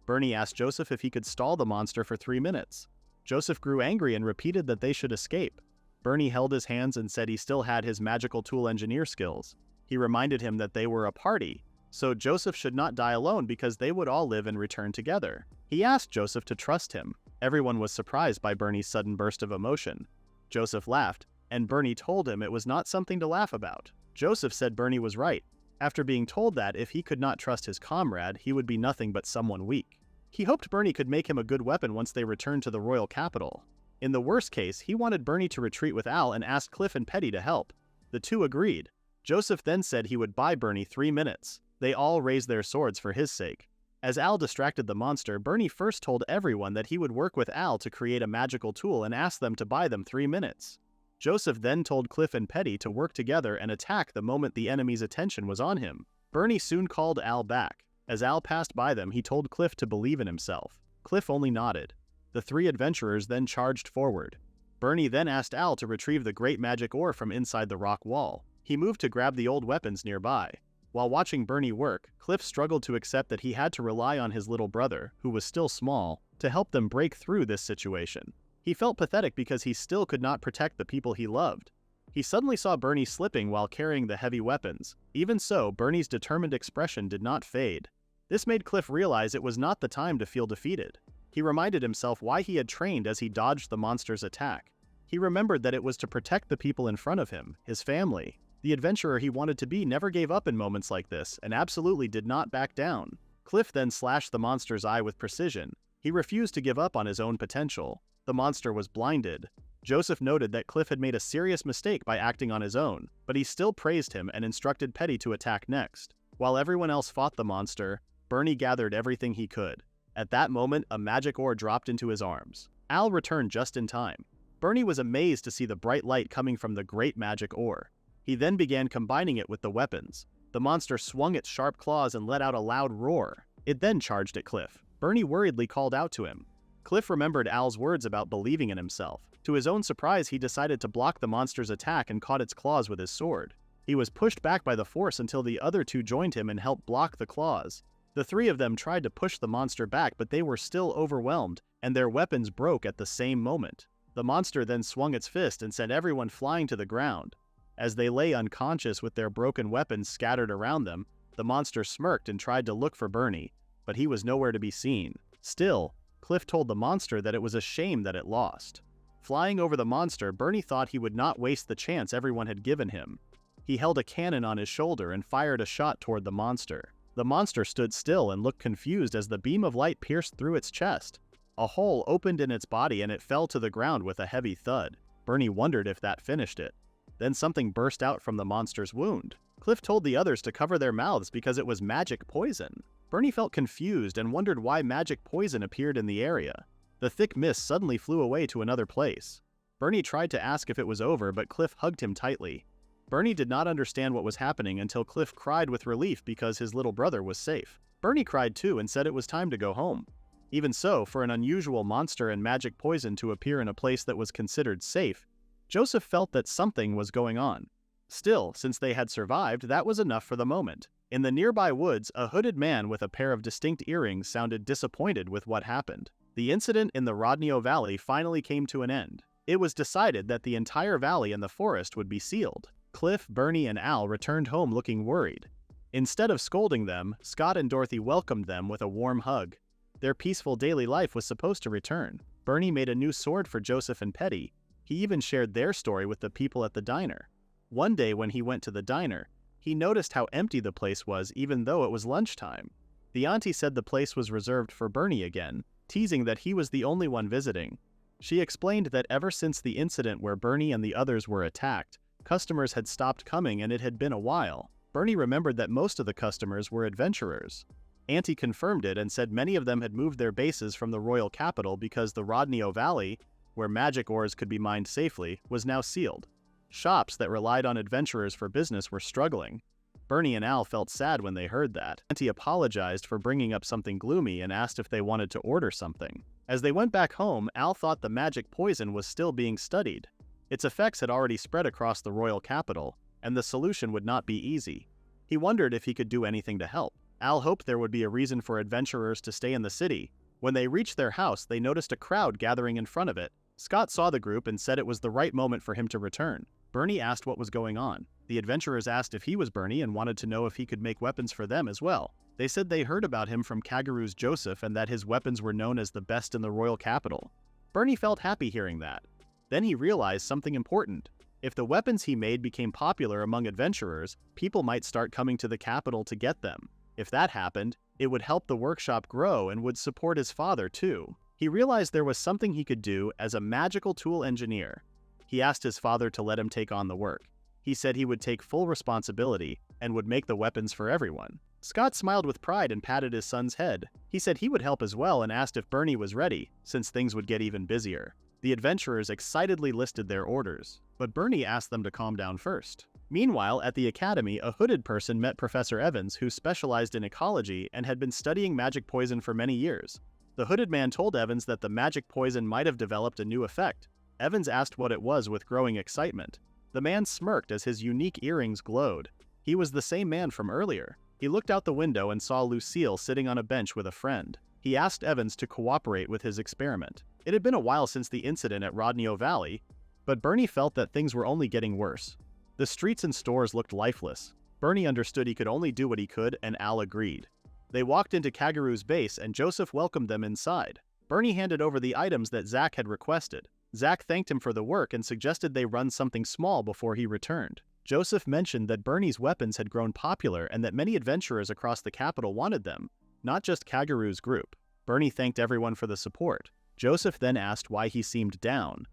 Bernie asked Joseph if he could stall the monster for 3 minutes. Joseph grew angry and repeated that they should escape. Bernie held his hands and said he still had his magical tool engineer skills. He reminded him that they were a party, so Joseph should not die alone because they would all live and return together. He asked Joseph to trust him. Everyone was surprised by Bernie's sudden burst of emotion. Joseph laughed, and Bernie told him it was not something to laugh about. Joseph said Bernie was right. After being told that if he could not trust his comrade, he would be nothing but someone weak. He hoped Bernie could make him a good weapon once they returned to the royal capital. In the worst case, he wanted Bernie to retreat with Al and asked Cliff and Petty to help. The two agreed. Joseph then said he would buy Bernie 3 minutes. They all raised their swords for his sake. As Al distracted the monster, Bernie first told everyone that he would work with Al to create a magical tool and asked them to buy them 3 minutes. Joseph then told Cliff and Petty to work together and attack the moment the enemy's attention was on him. Bernie soon called Al back. As Al passed by them, he told Cliff to believe in himself. Cliff only nodded. The 3 adventurers then charged forward. Bernie then asked Al to retrieve the great magic ore from inside the rock wall. He moved to grab the old weapons nearby. While watching Bernie work, Cliff struggled to accept that he had to rely on his little brother, who was still small, to help them break through this situation. He felt pathetic because he still could not protect the people he loved. He suddenly saw Bernie slipping while carrying the heavy weapons. Even so, Bernie's determined expression did not fade. This made Cliff realize it was not the time to feel defeated. He reminded himself why he had trained as he dodged the monster's attack. He remembered that it was to protect the people in front of him, his family. The adventurer he wanted to be never gave up in moments like this and absolutely did not back down. Cliff then slashed the monster's eye with precision. He refused to give up on his own potential. The monster was blinded. Joseph noted that Cliff had made a serious mistake by acting on his own, but he still praised him and instructed Petty to attack next. While everyone else fought the monster, Bernie gathered everything he could. At that moment, a magic ore dropped into his arms. Al returned just in time. Bernie was amazed to see the bright light coming from the great magic ore. He then began combining it with the weapons. The monster swung its sharp claws and let out a loud roar. It then charged at Cliff. Bernie worriedly called out to him. Cliff remembered Al's words about believing in himself. To his own surprise, he decided to block the monster's attack and caught its claws with his sword. He was pushed back by the force until the other 2 joined him and helped block the claws. The 3 of them tried to push the monster back, but they were still overwhelmed, and their weapons broke at the same moment. The monster then swung its fist and sent everyone flying to the ground. As they lay unconscious with their broken weapons scattered around them, the monster smirked and tried to look for Bernie, but he was nowhere to be seen. Still, Cliff told the monster that it was a shame that it lost. Flying over the monster, Bernie thought he would not waste the chance everyone had given him. He held a cannon on his shoulder and fired a shot toward the monster. The monster stood still and looked confused as the beam of light pierced through its chest. A hole opened in its body and it fell to the ground with a heavy thud. Bernie wondered if that finished it. Then something burst out from the monster's wound. Cliff told the others to cover their mouths because it was magic poison. Bernie felt confused and wondered why magic poison appeared in the area. The thick mist suddenly flew away to another place. Bernie tried to ask if it was over, but Cliff hugged him tightly. Bernie did not understand what was happening until Cliff cried with relief because his little brother was safe. Bernie cried too and said it was time to go home. Even so, for an unusual monster and magic poison to appear in a place that was considered safe, Joseph felt that something was going on. Still, since they had survived, that was enough for the moment. In the nearby woods, a hooded man with a pair of distinct earrings sounded disappointed with what happened. The incident in the Rodney Valley finally came to an end. It was decided that the entire valley and the forest would be sealed. Cliff, Bernie, and Al returned home looking worried. Instead of scolding them, Scott and Dorothy welcomed them with a warm hug. Their peaceful daily life was supposed to return. Bernie made a new sword for Joseph and Petty. He even shared their story with the people at the diner. One day when he went to the diner, he noticed how empty the place was even though it was lunchtime. The auntie said the place was reserved for Bernie again, teasing that he was the only one visiting. She explained that ever since the incident where Bernie and the others were attacked, customers had stopped coming and it had been a while. Bernie remembered that most of the customers were adventurers. Auntie confirmed it and said many of them had moved their bases from the royal capital because the Rodney Valley, where magic ores could be mined safely, was now sealed. Shops that relied on adventurers for business were struggling. Bernie and Al felt sad when they heard that. Auntie apologized for bringing up something gloomy and asked if they wanted to order something. As they went back home, Al thought the magic poison was still being studied. Its effects had already spread across the royal capital, and the solution would not be easy. He wondered if he could do anything to help. Al hoped there would be a reason for adventurers to stay in the city. When they reached their house, they noticed a crowd gathering in front of it. Scott saw the group and said it was the right moment for him to return. Bernie asked what was going on. The adventurers asked if he was Bernie and wanted to know if he could make weapons for them as well. They said they heard about him from Kagaru's Joseph and that his weapons were known as the best in the royal capital. Bernie felt happy hearing that. Then he realized something important. If the weapons he made became popular among adventurers, people might start coming to the capital to get them. If that happened, it would help the workshop grow and would support his father too. He realized there was something he could do as a magical tool engineer. He asked his father to let him take on the work. He said he would take full responsibility and would make the weapons for everyone. Scott smiled with pride and patted his son's head. He said he would help as well and asked if Bernie was ready, since things would get even busier. The adventurers excitedly listed their orders, but Bernie asked them to calm down first. Meanwhile, at the academy, a hooded person met Professor Evans, who specialized in ecology and had been studying magic poison for many years. The hooded man told Evans that the magic poison might have developed a new effect. Evans asked what it was with growing excitement. The man smirked as his unique earrings glowed. He was the same man from earlier. He looked out the window and saw Lucille sitting on a bench with a friend. He asked Evans to cooperate with his experiment. It had been a while since the incident at Rodney Valley, but Bernie felt that things were only getting worse. The streets and stores looked lifeless. Bernie understood he could only do what he could, and Al agreed. They walked into Kagaru's base and Joseph welcomed them inside. Bernie handed over the items that Zach had requested. Zach thanked him for the work and suggested they run something small before he returned. Joseph mentioned that Bernie's weapons had grown popular and that many adventurers across the capital wanted them, not just Kagaru's group. Bernie thanked everyone for the support. Joseph then asked why he seemed down.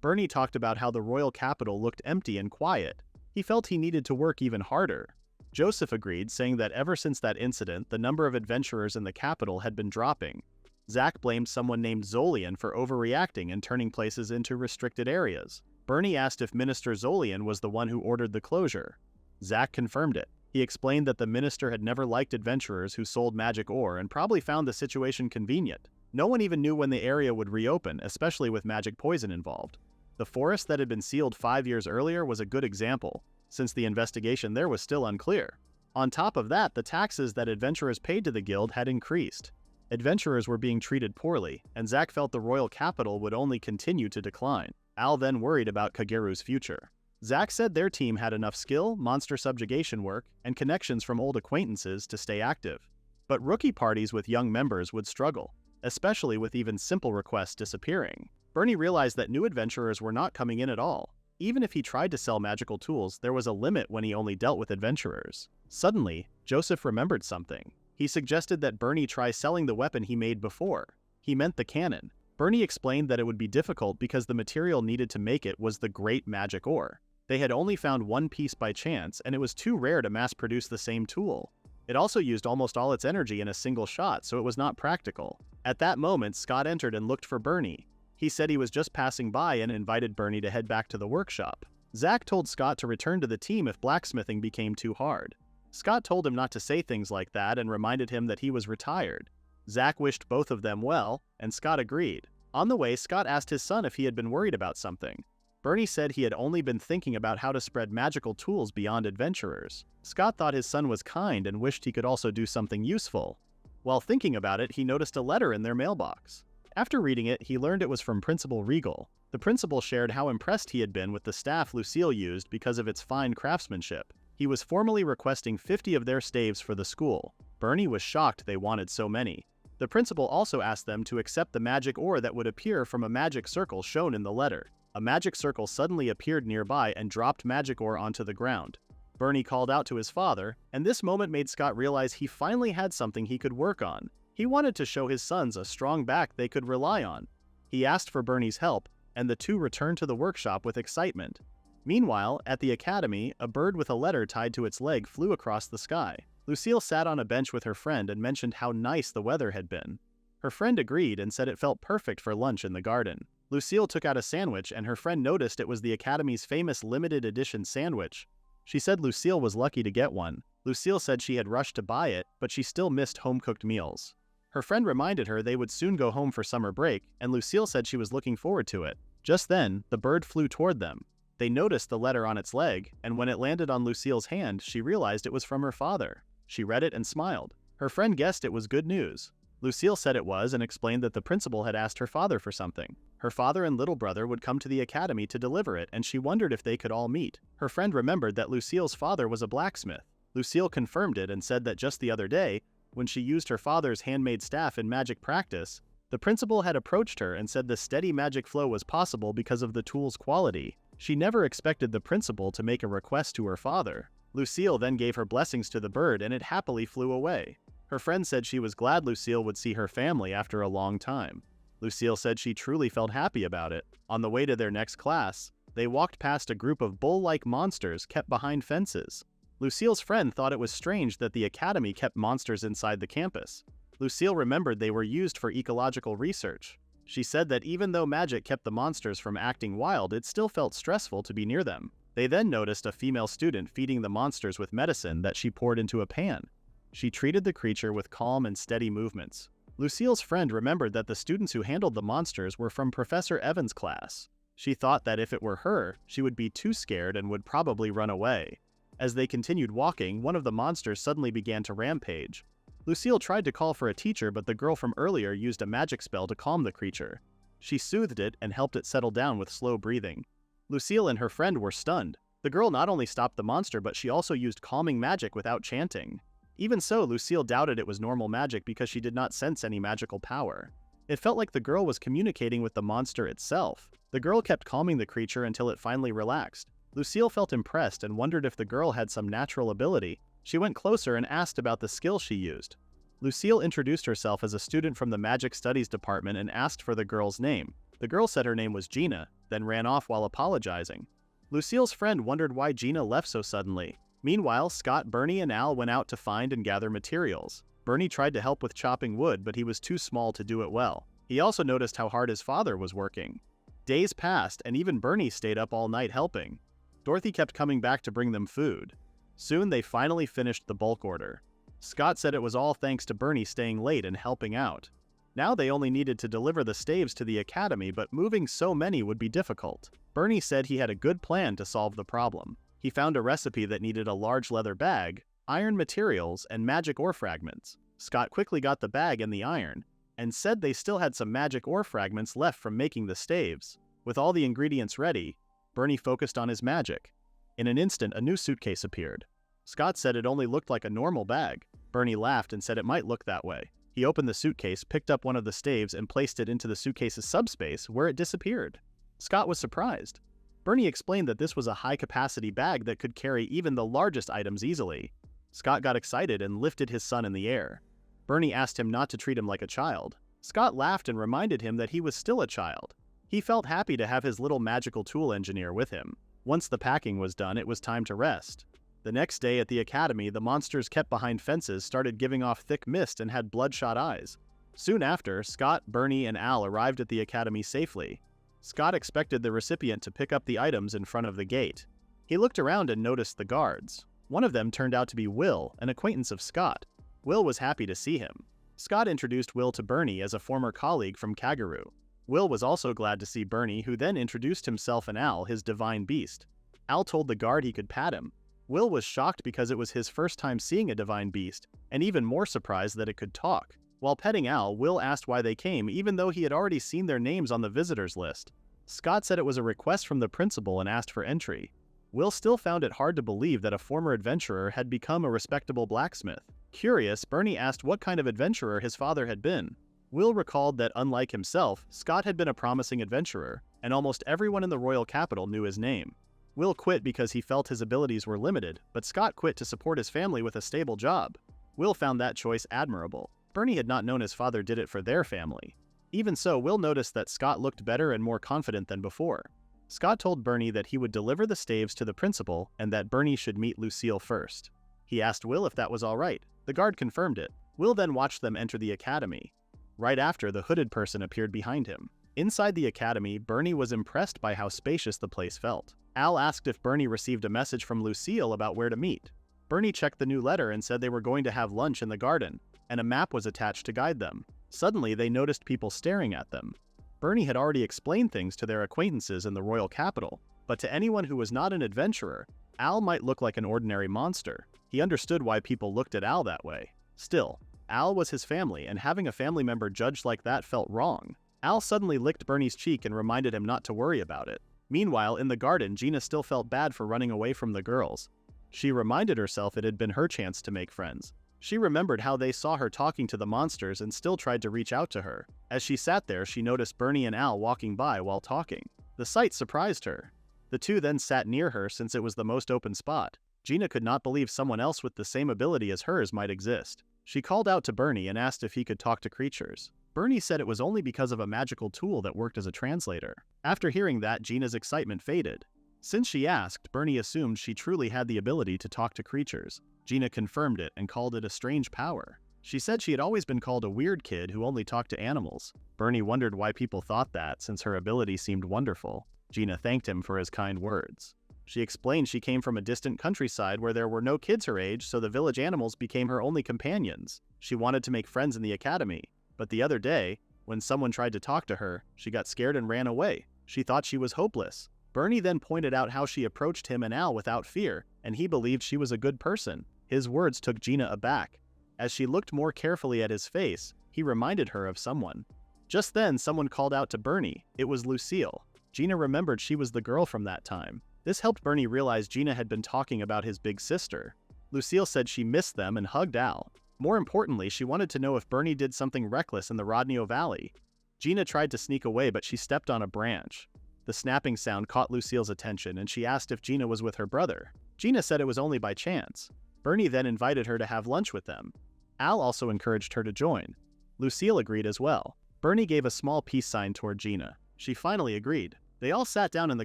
Bernie talked about how the royal capital looked empty and quiet. He felt he needed to work even harder. Joseph agreed, saying that ever since that incident, the number of adventurers in the capital had been dropping. Zach blamed someone named Zolian for overreacting and turning places into restricted areas. Bernie asked if Minister Zolian was the one who ordered the closure. Zach confirmed it. He explained that the minister had never liked adventurers who sold magic ore and probably found the situation convenient. No one even knew when the area would reopen, especially with magic poison involved. The forest that had been sealed 5 years earlier was a good example, since the investigation there was still unclear. On top of that, the taxes that adventurers paid to the guild had increased. Adventurers were being treated poorly, and Zach felt the royal capital would only continue to decline. Al then worried about Kagaru's future. Zach said their team had enough skill, monster subjugation work, and connections from old acquaintances to stay active. But rookie parties with young members would struggle, especially with even simple requests disappearing. Bernie realized that new adventurers were not coming in at all. Even if he tried to sell magical tools, there was a limit when he only dealt with adventurers. Suddenly, Joseph remembered something. He suggested that Bernie try selling the weapon he made before. He meant the cannon. Bernie explained that it would be difficult because the material needed to make it was the great magic ore. They had only found one piece by chance, and it was too rare to mass-produce the same tool. It also used almost all its energy in a single shot, so it was not practical. At that moment, Scott entered and looked for Bernie. He said he was just passing by and invited Bernie to head back to the workshop. Zach told Scott to return to the team if blacksmithing became too hard. Scott told him not to say things like that and reminded him that he was retired. Zach wished both of them well, and Scott agreed. On the way, Scott asked his son if he had been worried about something. Bernie said he had only been thinking about how to spread magical tools beyond adventurers. Scott thought his son was kind and wished he could also do something useful. While thinking about it, he noticed a letter in their mailbox. After reading it, he learned it was from Principal Regal. The principal shared how impressed he had been with the staff Lucille used because of its fine craftsmanship. He was formally requesting 50 of their staves for the school. Bernie was shocked they wanted so many. The principal also asked them to accept the magic ore that would appear from a magic circle shown in the letter. A magic circle suddenly appeared nearby and dropped magic ore onto the ground. Bernie called out to his father, and this moment made Scott realize he finally had something he could work on. He wanted to show his sons a strong back they could rely on. He asked for Bernie's help, and the two returned to the workshop with excitement. Meanwhile, at the academy, a bird with a letter tied to its leg flew across the sky. Lucille sat on a bench with her friend and mentioned how nice the weather had been. Her friend agreed and said it felt perfect for lunch in the garden. Lucille took out a sandwich and her friend noticed it was the Academy's famous limited edition sandwich. She said Lucille was lucky to get one. Lucille said she had rushed to buy it, but she still missed home-cooked meals. Her friend reminded her they would soon go home for summer break, and Lucille said she was looking forward to it. Just then, the bird flew toward them. They noticed the letter on its leg, and when it landed on Lucille's hand, she realized it was from her father. She read it and smiled. Her friend guessed it was good news. Lucille said it was and explained that the principal had asked her father for something. Her father and little brother would come to the academy to deliver it, and she wondered if they could all meet. Her friend remembered that Lucille's father was a blacksmith. Lucille confirmed it and said that just the other day, when she used her father's handmade staff in magic practice, the principal had approached her and said the steady magic flow was possible because of the tool's quality. She never expected the principal to make a request to her father. Lucille then gave her blessings to the bird and it happily flew away. Her friend said she was glad Lucille would see her family after a long time. Lucille said she truly felt happy about it. On the way to their next class, they walked past a group of bull-like monsters kept behind fences. Lucille's friend thought it was strange that the academy kept monsters inside the campus. Lucille remembered they were used for ecological research. She said that even though magic kept the monsters from acting wild, it still felt stressful to be near them. They then noticed a female student feeding the monsters with medicine that she poured into a pan. She treated the creature with calm and steady movements. Lucille's friend remembered that the students who handled the monsters were from Professor Evans' class. She thought that if it were her, she would be too scared and would probably run away. As they continued walking, one of the monsters suddenly began to rampage. Lucille tried to call for a teacher, but the girl from earlier used a magic spell to calm the creature. She soothed it and helped it settle down with slow breathing. Lucille and her friend were stunned. The girl not only stopped the monster, but she also used calming magic without chanting. Even so, Lucille doubted it was normal magic because she did not sense any magical power. It felt like the girl was communicating with the monster itself. The girl kept calming the creature until it finally relaxed. Lucille felt impressed and wondered if the girl had some natural ability. She went closer and asked about the skill she used. Lucille introduced herself as a student from the Magic Studies department and asked for the girl's name. The girl said her name was Gina, then ran off while apologizing. Lucille's friend wondered why Gina left so suddenly. Meanwhile, Scott, Bernie, and Al went out to find and gather materials. Bernie tried to help with chopping wood, but he was too small to do it well. He also noticed how hard his father was working. Days passed, and even Bernie stayed up all night helping. Dorothy kept coming back to bring them food. Soon they finally finished the bulk order. Scott said it was all thanks to Bernie staying late and helping out. Now they only needed to deliver the staves to the academy, but moving so many would be difficult. Bernie said he had a good plan to solve the problem. He found a recipe that needed a large leather bag, iron materials, and magic ore fragments. Scott quickly got the bag and the iron, and said they still had some magic ore fragments left from making the staves. With all the ingredients ready, Bernie focused on his magic. In an instant, a new suitcase appeared. Scott said it only looked like a normal bag. Bernie laughed and said it might look that way. He opened the suitcase, picked up one of the staves, and placed it into the suitcase's subspace, where it disappeared. Scott was surprised. Bernie explained that this was a high-capacity bag that could carry even the largest items easily. Scott got excited and lifted his son in the air. Bernie asked him not to treat him like a child. Scott laughed and reminded him that he was still a child. He felt happy to have his little magical tool engineer with him. Once the packing was done, it was time to rest. The next day at the academy, the monsters kept behind fences started giving off thick mist and had bloodshot eyes. Soon after, Scott, Bernie, and Al arrived at the academy safely. Scott expected the recipient to pick up the items in front of the gate. He looked around and noticed the guards. One of them turned out to be Will, an acquaintance of Scott. Will was happy to see him. Scott introduced Will to Bernie as a former colleague from Kaguru. Will was also glad to see Bernie, who then introduced himself and Al, his divine beast. Al told the guard he could pat him. Will was shocked because it was his first time seeing a divine beast, and even more surprised that it could talk. While petting Al, Will asked why they came even though he had already seen their names on the visitors list. Scott said it was a request from the principal and asked for entry. Will still found it hard to believe that a former adventurer had become a respectable blacksmith. Curious, Bernie asked what kind of adventurer his father had been. Will recalled that, unlike himself, Scott had been a promising adventurer, and almost everyone in the royal capital knew his name. Will quit because he felt his abilities were limited, but Scott quit to support his family with a stable job. Will found that choice admirable. Bernie had not known his father did it for their family. Even so, Will noticed that Scott looked better and more confident than before. Scott told Bernie that he would deliver the staves to the principal and that Bernie should meet Lucille first. He asked Will if that was all right. The guard confirmed it. Will then watched them enter the academy. Right after, the hooded person appeared behind him. Inside the academy, Bernie was impressed by how spacious the place felt. Al asked if Bernie received a message from Lucille about where to meet. Bernie checked the new letter and said they were going to have lunch in the garden, and a map was attached to guide them. Suddenly, they noticed people staring at them. Bernie had already explained things to their acquaintances in the royal capital, but to anyone who was not an adventurer, Al might look like an ordinary monster. He understood why people looked at Al that way. Still, Al was his family, and having a family member judged like that felt wrong. Al suddenly licked Bernie's cheek and reminded him not to worry about it. Meanwhile, in the garden, Gina still felt bad for running away from the girls. She reminded herself it had been her chance to make friends. She remembered how they saw her talking to the monsters and still tried to reach out to her. As she sat there, she noticed Bernie and Al walking by while talking. The sight surprised her. The two then sat near her since it was the most open spot. Gina could not believe someone else with the same ability as hers might exist. She called out to Bernie and asked if he could talk to creatures. Bernie said it was only because of a magical tool that worked as a translator. After hearing that, Gina's excitement faded. Since she asked, Bernie assumed she truly had the ability to talk to creatures. Gina confirmed it and called it a strange power. She said she had always been called a weird kid who only talked to animals. Bernie wondered why people thought that, since her ability seemed wonderful. Gina thanked him for his kind words. She explained she came from a distant countryside where there were no kids her age, so the village animals became her only companions. She wanted to make friends in the academy, but the other day, when someone tried to talk to her, she got scared and ran away. She thought she was hopeless. Bernie then pointed out how she approached him and Al without fear, and he believed she was a good person. His words took Gina aback. As she looked more carefully at his face, he reminded her of someone. Just then, someone called out to Bernie. It was Lucille. Gina remembered she was the girl from that time. This helped Bernie realize Gina had been talking about his big sister. Lucille said she missed them and hugged Al. More importantly, she wanted to know if Bernie did something reckless in the Rodneo Valley. Gina tried to sneak away, but she stepped on a branch. The snapping sound caught Lucille's attention, and she asked if Gina was with her brother. Gina said it was only by chance. Bernie then invited her to have lunch with them. Al also encouraged her to join. Lucille agreed as well. Bernie gave a small peace sign toward Gina. She finally agreed. They all sat down in the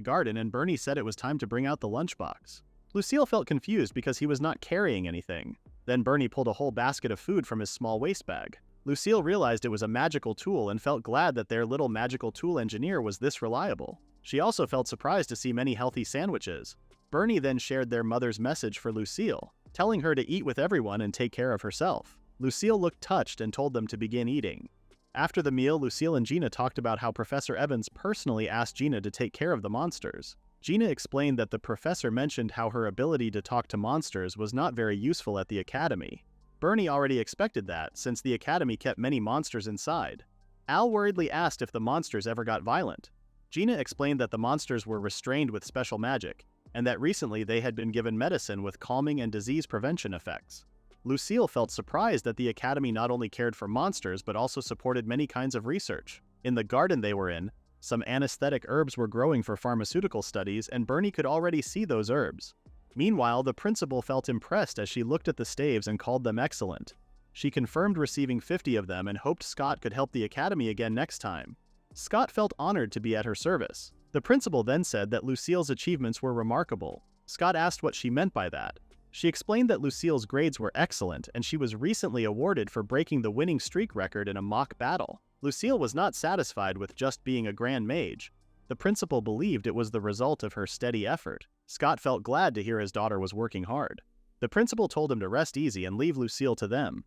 garden and Bernie said it was time to bring out the lunchbox. Lucille felt confused because he was not carrying anything. Then Bernie pulled a whole basket of food from his small waste bag. Lucille realized it was a magical tool and felt glad that their little magical tool engineer was this reliable. She also felt surprised to see many healthy sandwiches. Bernie then shared their mother's message for Lucille, telling her to eat with everyone and take care of herself. Lucille looked touched and told them to begin eating. After the meal, Lucille and Gina talked about how Professor Evans personally asked Gina to take care of the monsters. Gina explained that the professor mentioned how her ability to talk to monsters was not very useful at the academy. Bernie already expected that, since the academy kept many monsters inside. Al worriedly asked if the monsters ever got violent. Gina explained that the monsters were restrained with special magic, and that recently they had been given medicine with calming and disease prevention effects. Lucille felt surprised that the academy not only cared for monsters but also supported many kinds of research. In the garden they were in, some anesthetic herbs were growing for pharmaceutical studies, and Bernie could already see those herbs. Meanwhile, the principal felt impressed as she looked at the staves and called them excellent. She confirmed receiving 50 of them and hoped Scott could help the academy again next time. Scott felt honored to be at her service. The principal then said that Lucille's achievements were remarkable. Scott asked what she meant by that. She explained that Lucille's grades were excellent and she was recently awarded for breaking the winning streak record in a mock battle. Lucille was not satisfied with just being a grand mage. The principal believed it was the result of her steady effort. Scott felt glad to hear his daughter was working hard. The principal told him to rest easy and leave Lucille to them.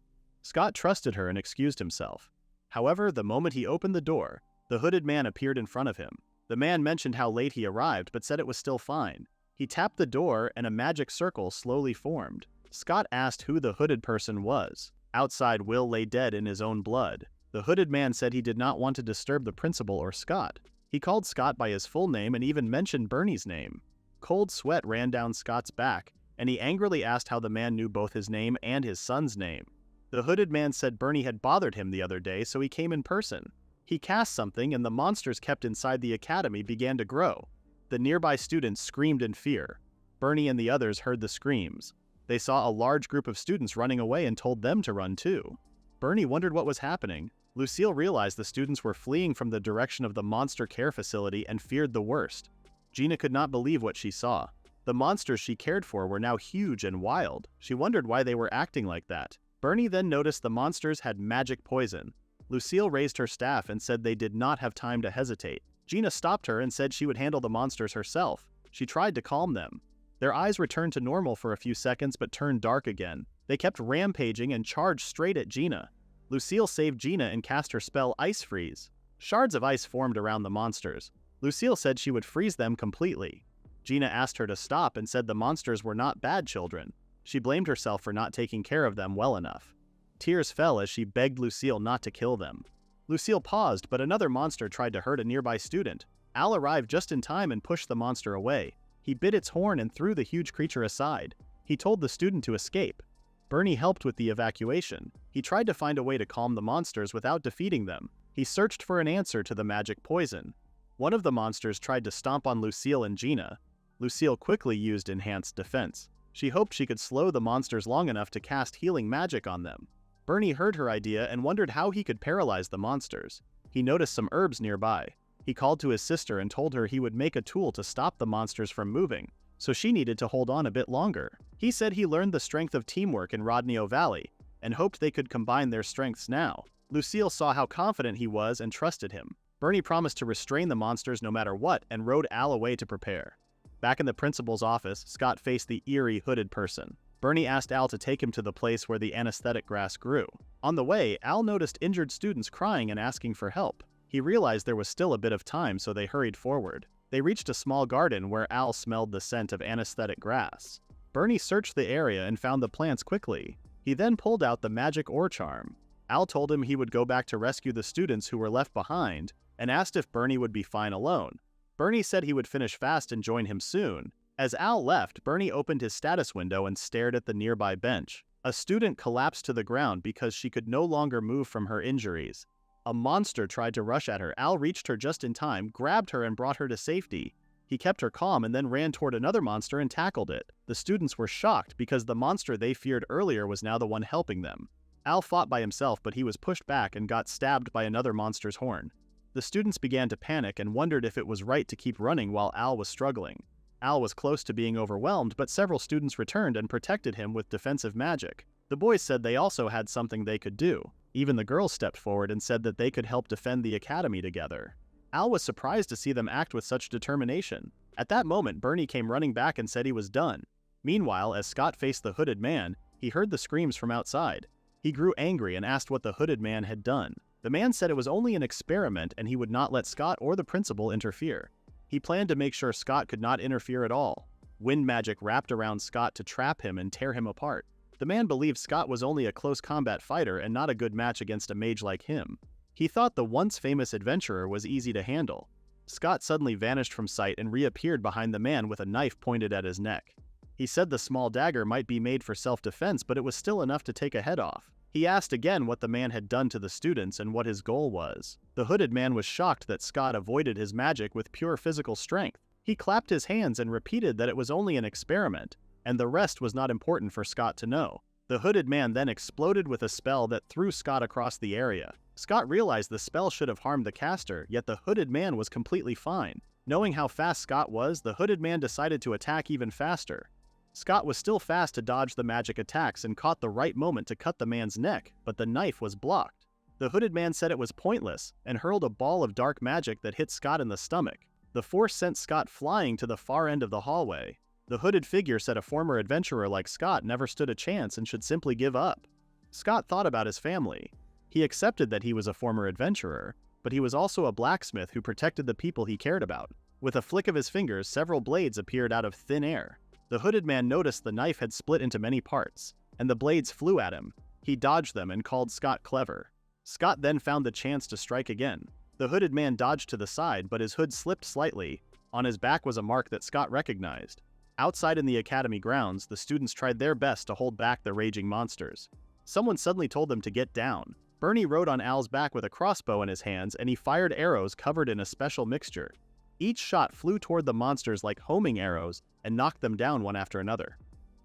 Scott trusted her and excused himself. However, the moment he opened the door, the hooded man appeared in front of him. The man mentioned how late he arrived but said it was still fine. He tapped the door and a magic circle slowly formed. Scott asked who the hooded person was. Outside, Will lay dead in his own blood. The hooded man said he did not want to disturb the principal or Scott. He called Scott by his full name and even mentioned Bernie's name. Cold sweat ran down Scott's back, and he angrily asked how the man knew both his name and his son's name. The hooded man said Bernie had bothered him the other day, so he came in person. He cast something and the monsters kept inside the academy began to grow. The nearby students screamed in fear. Bernie and the others heard the screams. They saw a large group of students running away and told them to run too. Bernie wondered what was happening. Lucille realized the students were fleeing from the direction of the monster care facility and feared the worst. Gina could not believe what she saw. The monsters she cared for were now huge and wild. She wondered why they were acting like that. Bernie then noticed the monsters had magic poison. Lucille raised her staff and said they did not have time to hesitate. Gina stopped her and said she would handle the monsters herself. She tried to calm them. Their eyes returned to normal for a few seconds but turned dark again. They kept rampaging and charged straight at Gina. Lucille saved Gina and cast her spell Ice Freeze. Shards of ice formed around the monsters. Lucille said she would freeze them completely. Gina asked her to stop and said the monsters were not bad children. She blamed herself for not taking care of them well enough. Tears fell as she begged Lucille not to kill them. Lucille paused, but another monster tried to hurt a nearby student. Al arrived just in time and pushed the monster away. He bit its horn and threw the huge creature aside. He told the student to escape. Bernie helped with the evacuation. He tried to find a way to calm the monsters without defeating them. He searched for an answer to the magic poison. One of the monsters tried to stomp on Lucille and Gina. Lucille quickly used enhanced defense. She hoped she could slow the monsters long enough to cast healing magic on them. Bernie heard her idea and wondered how he could paralyze the monsters. He noticed some herbs nearby. He called to his sister and told her he would make a tool to stop the monsters from moving, so she needed to hold on a bit longer. He said he learned the strength of teamwork in Rodneo Valley and hoped they could combine their strengths now. Lucille saw how confident he was and trusted him. Bernie promised to restrain the monsters no matter what and rode Al away to prepare. Back in the principal's office, Scott faced the eerie hooded person. Bernie asked Al to take him to the place where the anesthetic grass grew. On the way, Al noticed injured students crying and asking for help. He realized there was still a bit of time, so they hurried forward. They reached a small garden where Al smelled the scent of anesthetic grass. Bernie searched the area and found the plants quickly. He then pulled out the magic ore charm. Al told him he would go back to rescue the students who were left behind and asked if Bernie would be fine alone. Bernie said he would finish fast and join him soon. As Al left, Bernie opened his status window and stared at the nearby bench. A student collapsed to the ground because she could no longer move from her injuries. A monster tried to rush at her. Al reached her just in time, grabbed her and brought her to safety. He kept her calm and then ran toward another monster and tackled it. The students were shocked because the monster they feared earlier was now the one helping them. Al fought by himself, but he was pushed back and got stabbed by another monster's horn. The students began to panic and wondered if it was right to keep running while Al was struggling. Al was close to being overwhelmed, but several students returned and protected him with defensive magic. The boys said they also had something they could do. Even the girls stepped forward and said that they could help defend the academy together. Al was surprised to see them act with such determination. At that moment, Bernie came running back and said he was done. Meanwhile, as Scott faced the hooded man, he heard the screams from outside. He grew angry and asked what the hooded man had done. The man said it was only an experiment and he would not let Scott or the principal interfere. He planned to make sure Scott could not interfere at all. Wind magic wrapped around Scott to trap him and tear him apart. The man believed Scott was only a close combat fighter and not a good match against a mage like him. He thought the once famous adventurer was easy to handle. Scott suddenly vanished from sight and reappeared behind the man with a knife pointed at his neck. He said the small dagger might be made for self-defense, but it was still enough to take a head off. He asked again what the man had done to the students and what his goal was. The hooded man was shocked that Scott avoided his magic with pure physical strength. He clapped his hands and repeated that it was only an experiment, and the rest was not important for Scott to know. The hooded man then exploded with a spell that threw Scott across the area. Scott realized the spell should have harmed the caster, yet the hooded man was completely fine. Knowing how fast Scott was, the hooded man decided to attack even faster. Scott was still fast to dodge the magic attacks and caught the right moment to cut the man's neck, but the knife was blocked. The hooded man said it was pointless and hurled a ball of dark magic that hit Scott in the stomach. The force sent Scott flying to the far end of the hallway. The hooded figure said a former adventurer like Scott never stood a chance and should simply give up. Scott thought about his family. He accepted that he was a former adventurer, but he was also a blacksmith who protected the people he cared about. With a flick of his fingers, several blades appeared out of thin air. The hooded man noticed the knife had split into many parts, and the blades flew at him. He dodged them and called Scott clever. Scott then found the chance to strike again. The hooded man dodged to the side, but his hood slipped slightly. On his back was a mark that Scott recognized. Outside in the academy grounds, the students tried their best to hold back the raging monsters. Someone suddenly told them to get down. Bernie rode on Al's back with a crossbow in his hands, and he fired arrows covered in a special mixture. Each shot flew toward the monsters like homing arrows and knocked them down one after another.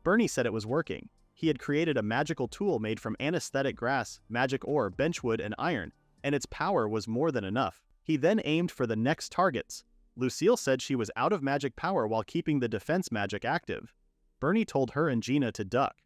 Bernie said it was working. He had created a magical tool made from anesthetic grass, magic ore, benchwood, and iron, and its power was more than enough. He then aimed for the next targets. Lucille said she was out of magic power while keeping the defense magic active. Bernie told her and Gina to duck.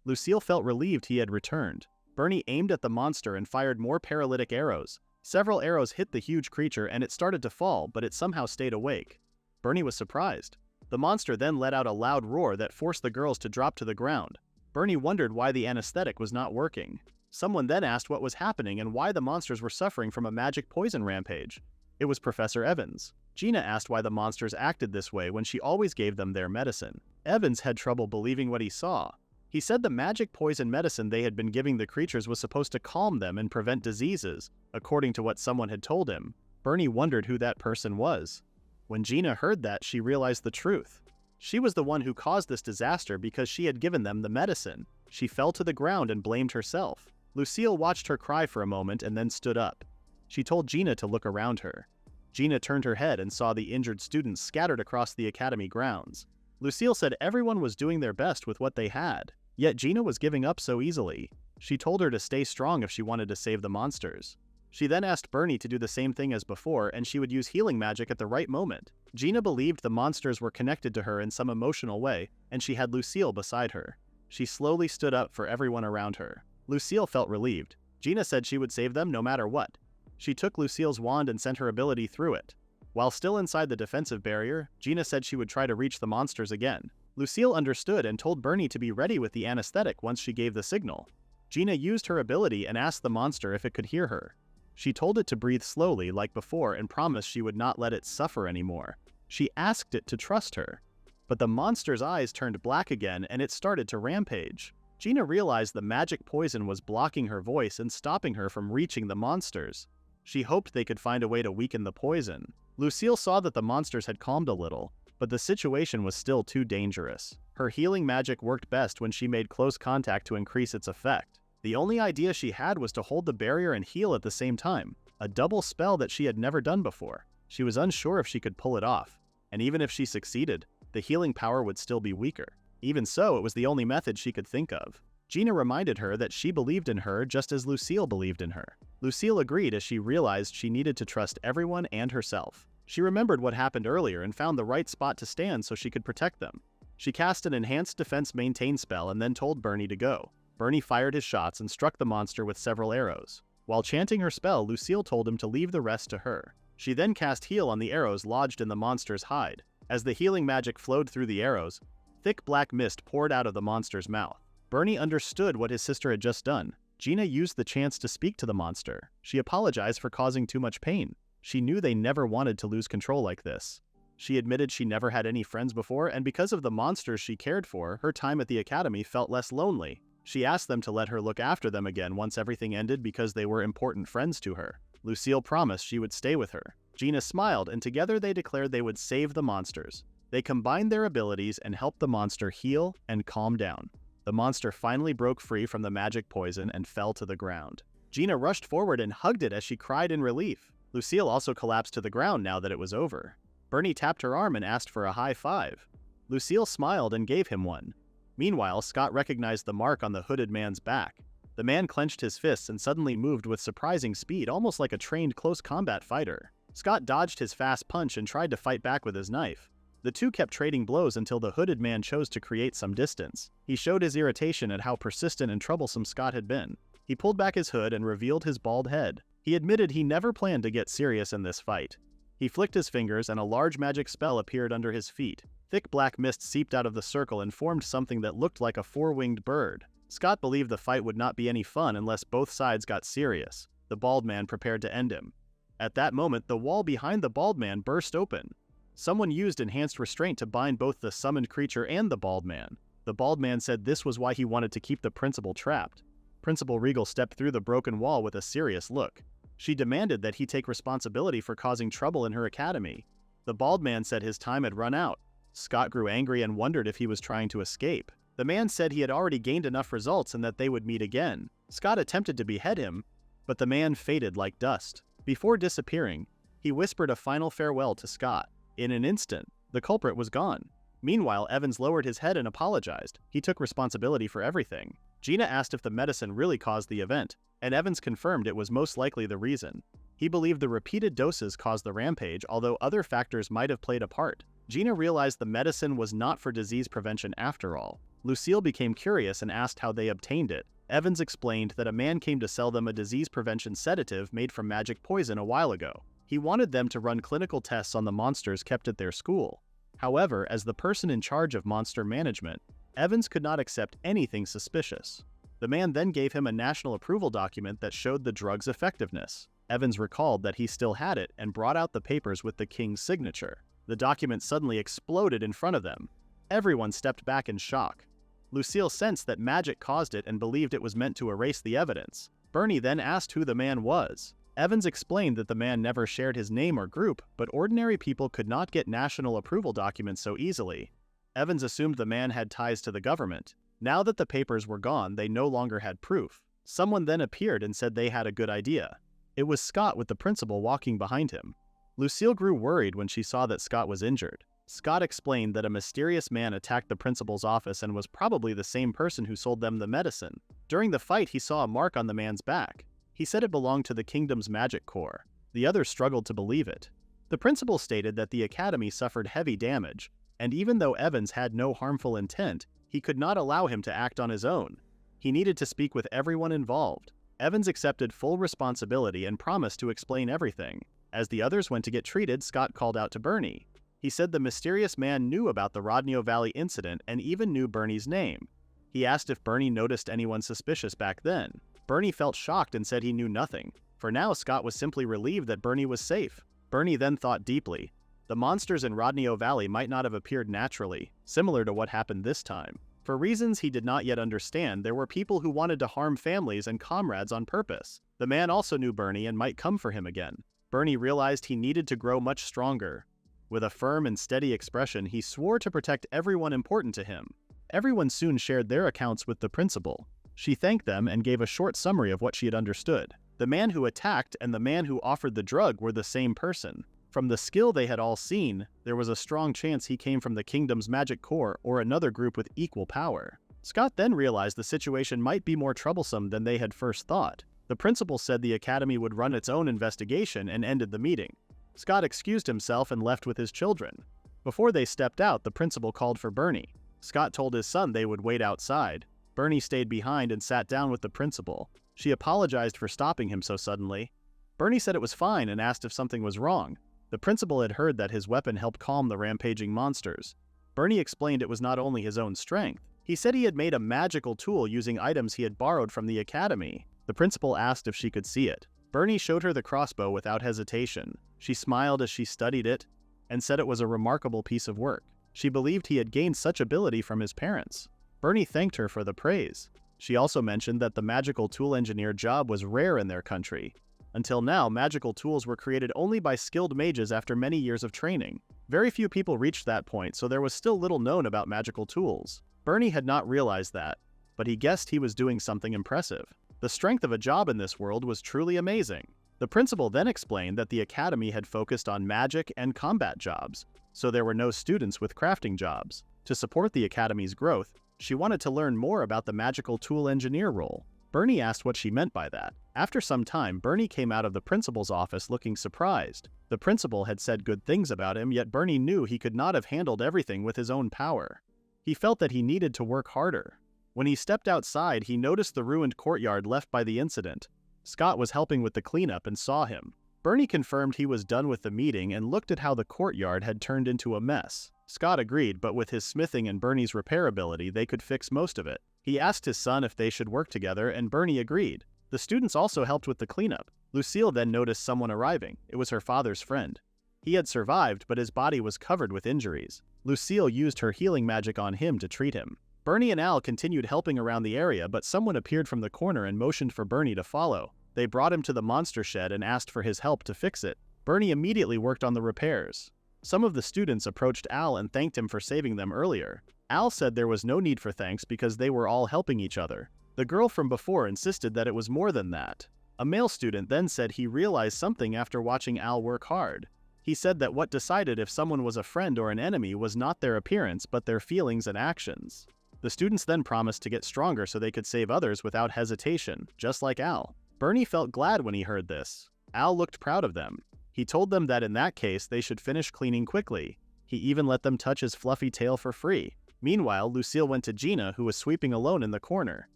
Lucille felt relieved he had returned. Bernie aimed at the monster and fired more paralytic arrows. Several arrows hit the huge creature and it started to fall, but it somehow stayed awake. Bernie was surprised. The monster then let out a loud roar that forced the girls to drop to the ground. Bernie wondered why the anesthetic was not working. Someone then asked what was happening and why the monsters were suffering from a magic poison rampage. It was Professor Evans. Gina asked why the monsters acted this way when she always gave them their medicine. Evans had trouble believing what he saw. He said the magic poison medicine they had been giving the creatures was supposed to calm them and prevent diseases, according to what someone had told him. Bernie wondered who that person was. When Gina heard that, she realized the truth. She was the one who caused this disaster because she had given them the medicine. She fell to the ground and blamed herself. Lucille watched her cry for a moment and then stood up. She told Gina to look around her. Gina turned her head and saw the injured students scattered across the academy grounds. Lucille said everyone was doing their best with what they had, yet Gina was giving up so easily. She told her to stay strong if she wanted to save the monsters. She then asked Bernie to do the same thing as before, and she would use healing magic at the right moment. Gina believed the monsters were connected to her in some emotional way, and she had Lucille beside her. She slowly stood up for everyone around her. Lucille felt relieved. Gina said she would save them no matter what. She took Lucille's wand and sent her ability through it. While still inside the defensive barrier, Gina said she would try to reach the monsters again. Lucille understood and told Bernie to be ready with the anesthetic once she gave the signal. Gina used her ability and asked the monster if it could hear her. She told it to breathe slowly like before and promised she would not let it suffer anymore. She asked it to trust her. But the monster's eyes turned black again and it started to rampage. Gina realized the magic poison was blocking her voice and stopping her from reaching the monsters. She hoped they could find a way to weaken the poison. Lucille saw that the monsters had calmed a little, but the situation was still too dangerous. Her healing magic worked best when she made close contact to increase its effect. The only idea she had was to hold the barrier and heal at the same time, a double spell that she had never done before. She was unsure if she could pull it off, and even if she succeeded, the healing power would still be weaker. Even so, it was the only method she could think of. Gina reminded her that she believed in her just as Lucille believed in her. Lucille agreed as she realized she needed to trust everyone and herself. She remembered what happened earlier and found the right spot to stand so she could protect them. She cast an enhanced defense maintain spell and then told Bernie to go. Bernie fired his shots and struck the monster with several arrows. While chanting her spell, Lucille told him to leave the rest to her. She then cast heal on the arrows lodged in the monster's hide. As the healing magic flowed through the arrows, thick black mist poured out of the monster's mouth. Bernie understood what his sister had just done. Gina used the chance to speak to the monster. She apologized for causing too much pain. She knew they never wanted to lose control like this. She admitted she never had any friends before, and because of the monsters she cared for, her time at the academy felt less lonely. She asked them to let her look after them again once everything ended because they were important friends to her. Lucille promised she would stay with her. Gina smiled, and together they declared they would save the monsters. They combined their abilities and helped the monster heal and calm down. The monster finally broke free from the magic poison and fell to the ground. Gina rushed forward and hugged it as she cried in relief. Lucille also collapsed to the ground now that it was over. Bernie tapped her arm and asked for a high five. Lucille smiled and gave him one. Meanwhile, Scott recognized the mark on the hooded man's back. The man clenched his fists and suddenly moved with surprising speed, almost like a trained close combat fighter. Scott dodged his fast punch and tried to fight back with his knife. The two kept trading blows until the hooded man chose to create some distance. He showed his irritation at how persistent and troublesome Scott had been. He pulled back his hood and revealed his bald head. He admitted he never planned to get serious in this fight. He flicked his fingers and a large magic spell appeared under his feet. Thick black mist seeped out of the circle and formed something that looked like a four-winged bird. Scott believed the fight would not be any fun unless both sides got serious. The bald man prepared to end him. At that moment, the wall behind the bald man burst open. Someone used enhanced restraint to bind both the summoned creature and the bald man. The bald man said this was why he wanted to keep the principal trapped. Principal Regal stepped through the broken wall with a serious look. She demanded that he take responsibility for causing trouble in her academy. The bald man said his time had run out. Scott grew angry and wondered if he was trying to escape. The man said he had already gained enough results and that they would meet again. Scott attempted to behead him, but the man faded like dust. Before disappearing, he whispered a final farewell to Scott. In an instant, the culprit was gone. Meanwhile, Evans lowered his head and apologized. He took responsibility for everything. Gina asked if the medicine really caused the event, and Evans confirmed it was most likely the reason. He believed the repeated doses caused the rampage, although other factors might have played a part. Gina realized the medicine was not for disease prevention after all. Lucille became curious and asked how they obtained it. Evans explained that a man came to sell them a disease prevention sedative made from magic poison a while ago. He wanted them to run clinical tests on the monsters kept at their school. However, as the person in charge of monster management, Evans could not accept anything suspicious. The man then gave him a national approval document that showed the drug's effectiveness. Evans recalled that he still had it and brought out the papers with the king's signature. The document suddenly exploded in front of them. Everyone stepped back in shock. Lucille sensed that magic caused it and believed it was meant to erase the evidence. Bernie then asked who the man was. Evans explained that the man never shared his name or group, but ordinary people could not get national approval documents so easily. Evans assumed the man had ties to the government. Now that the papers were gone, they no longer had proof. Someone then appeared and said they had a good idea. It was Scott with the principal walking behind him. Lucille grew worried when she saw that Scott was injured. Scott explained that a mysterious man attacked the principal's office and was probably the same person who sold them the medicine. During the fight, he saw a mark on the man's back. He said it belonged to the kingdom's magic core. The others struggled to believe it. The principal stated that the academy suffered heavy damage, and even though Evans had no harmful intent, he could not allow him to act on his own. He needed to speak with everyone involved. Evans accepted full responsibility and promised to explain everything. As the others went to get treated, Scott called out to Bernie. He said the mysterious man knew about the Rodney Valley incident and even knew Bernie's name. He asked if Bernie noticed anyone suspicious back then. Bernie felt shocked and said he knew nothing. For now, Scott was simply relieved that Bernie was safe. Bernie then thought deeply. The monsters in Rodney Valley might not have appeared naturally, similar to what happened this time. For reasons he did not yet understand, there were people who wanted to harm families and comrades on purpose. The man also knew Bernie and might come for him again. Bernie realized he needed to grow much stronger. With a firm and steady expression, he swore to protect everyone important to him. Everyone soon shared their accounts with the principal. She thanked them and gave a short summary of what she had understood. The man who attacked and the man who offered the drug were the same person. From the skill they had all seen, there was a strong chance he came from the kingdom's magic core or another group with equal power. Scott then realized the situation might be more troublesome than they had first thought. The principal said the academy would run its own investigation and ended the meeting. Scott excused himself and left with his children. Before they stepped out, the principal called for Bernie. Scott told his son they would wait outside. Bernie stayed behind and sat down with the principal. She apologized for stopping him so suddenly. Bernie said it was fine and asked if something was wrong. The principal had heard that his weapon helped calm the rampaging monsters. Bernie explained it was not only his own strength. He said he had made a magical tool using items he had borrowed from the academy. The principal asked if she could see it. Bernie showed her the crossbow without hesitation. She smiled as she studied it and said it was a remarkable piece of work. She believed he had gained such ability from his parents. Bernie thanked her for the praise. She also mentioned that the magical tool engineer job was rare in their country. Until now, magical tools were created only by skilled mages after many years of training. Very few people reached that point, so there was still little known about magical tools. Bernie had not realized that, but he guessed he was doing something impressive. The strength of a job in this world was truly amazing. The principal then explained that the academy had focused on magic and combat jobs, so there were no students with crafting jobs. To support the academy's growth, She wanted to learn more about the magical tool engineer role. Bernie asked what she meant by that. After some time, Bernie came out of the principal's office looking surprised. The principal had said good things about him, yet Bernie knew he could not have handled everything with his own power. He felt that he needed to work harder. When he stepped outside, he noticed the ruined courtyard left by the incident. Scott was helping with the cleanup and saw him. Bernie confirmed he was done with the meeting and looked at how the courtyard had turned into a mess. Scott agreed, but with his smithing and Bernie's repair ability, they could fix most of it. He asked his son if they should work together, and Bernie agreed. The students also helped with the cleanup. Lucille then noticed someone arriving. It was her father's friend. He had survived, but his body was covered with injuries. Lucille used her healing magic on him to treat him. Bernie and Al continued helping around the area, but someone appeared from the corner and motioned for Bernie to follow. They brought him to the monster shed and asked for his help to fix it. Bernie immediately worked on the repairs. Some of the students approached Al and thanked him for saving them earlier. Al said there was no need for thanks because they were all helping each other. The girl from before insisted that it was more than that. A male student then said he realized something after watching Al work hard. He said that what decided if someone was a friend or an enemy was not their appearance but their feelings and actions. The students then promised to get stronger so they could save others without hesitation, just like Al. Bernie felt glad when he heard this. Al looked proud of them. He told them that in that case they should finish cleaning quickly. He even let them touch his fluffy tail for free. Meanwhile, Lucille went to Gina, who was sweeping alone in the corner.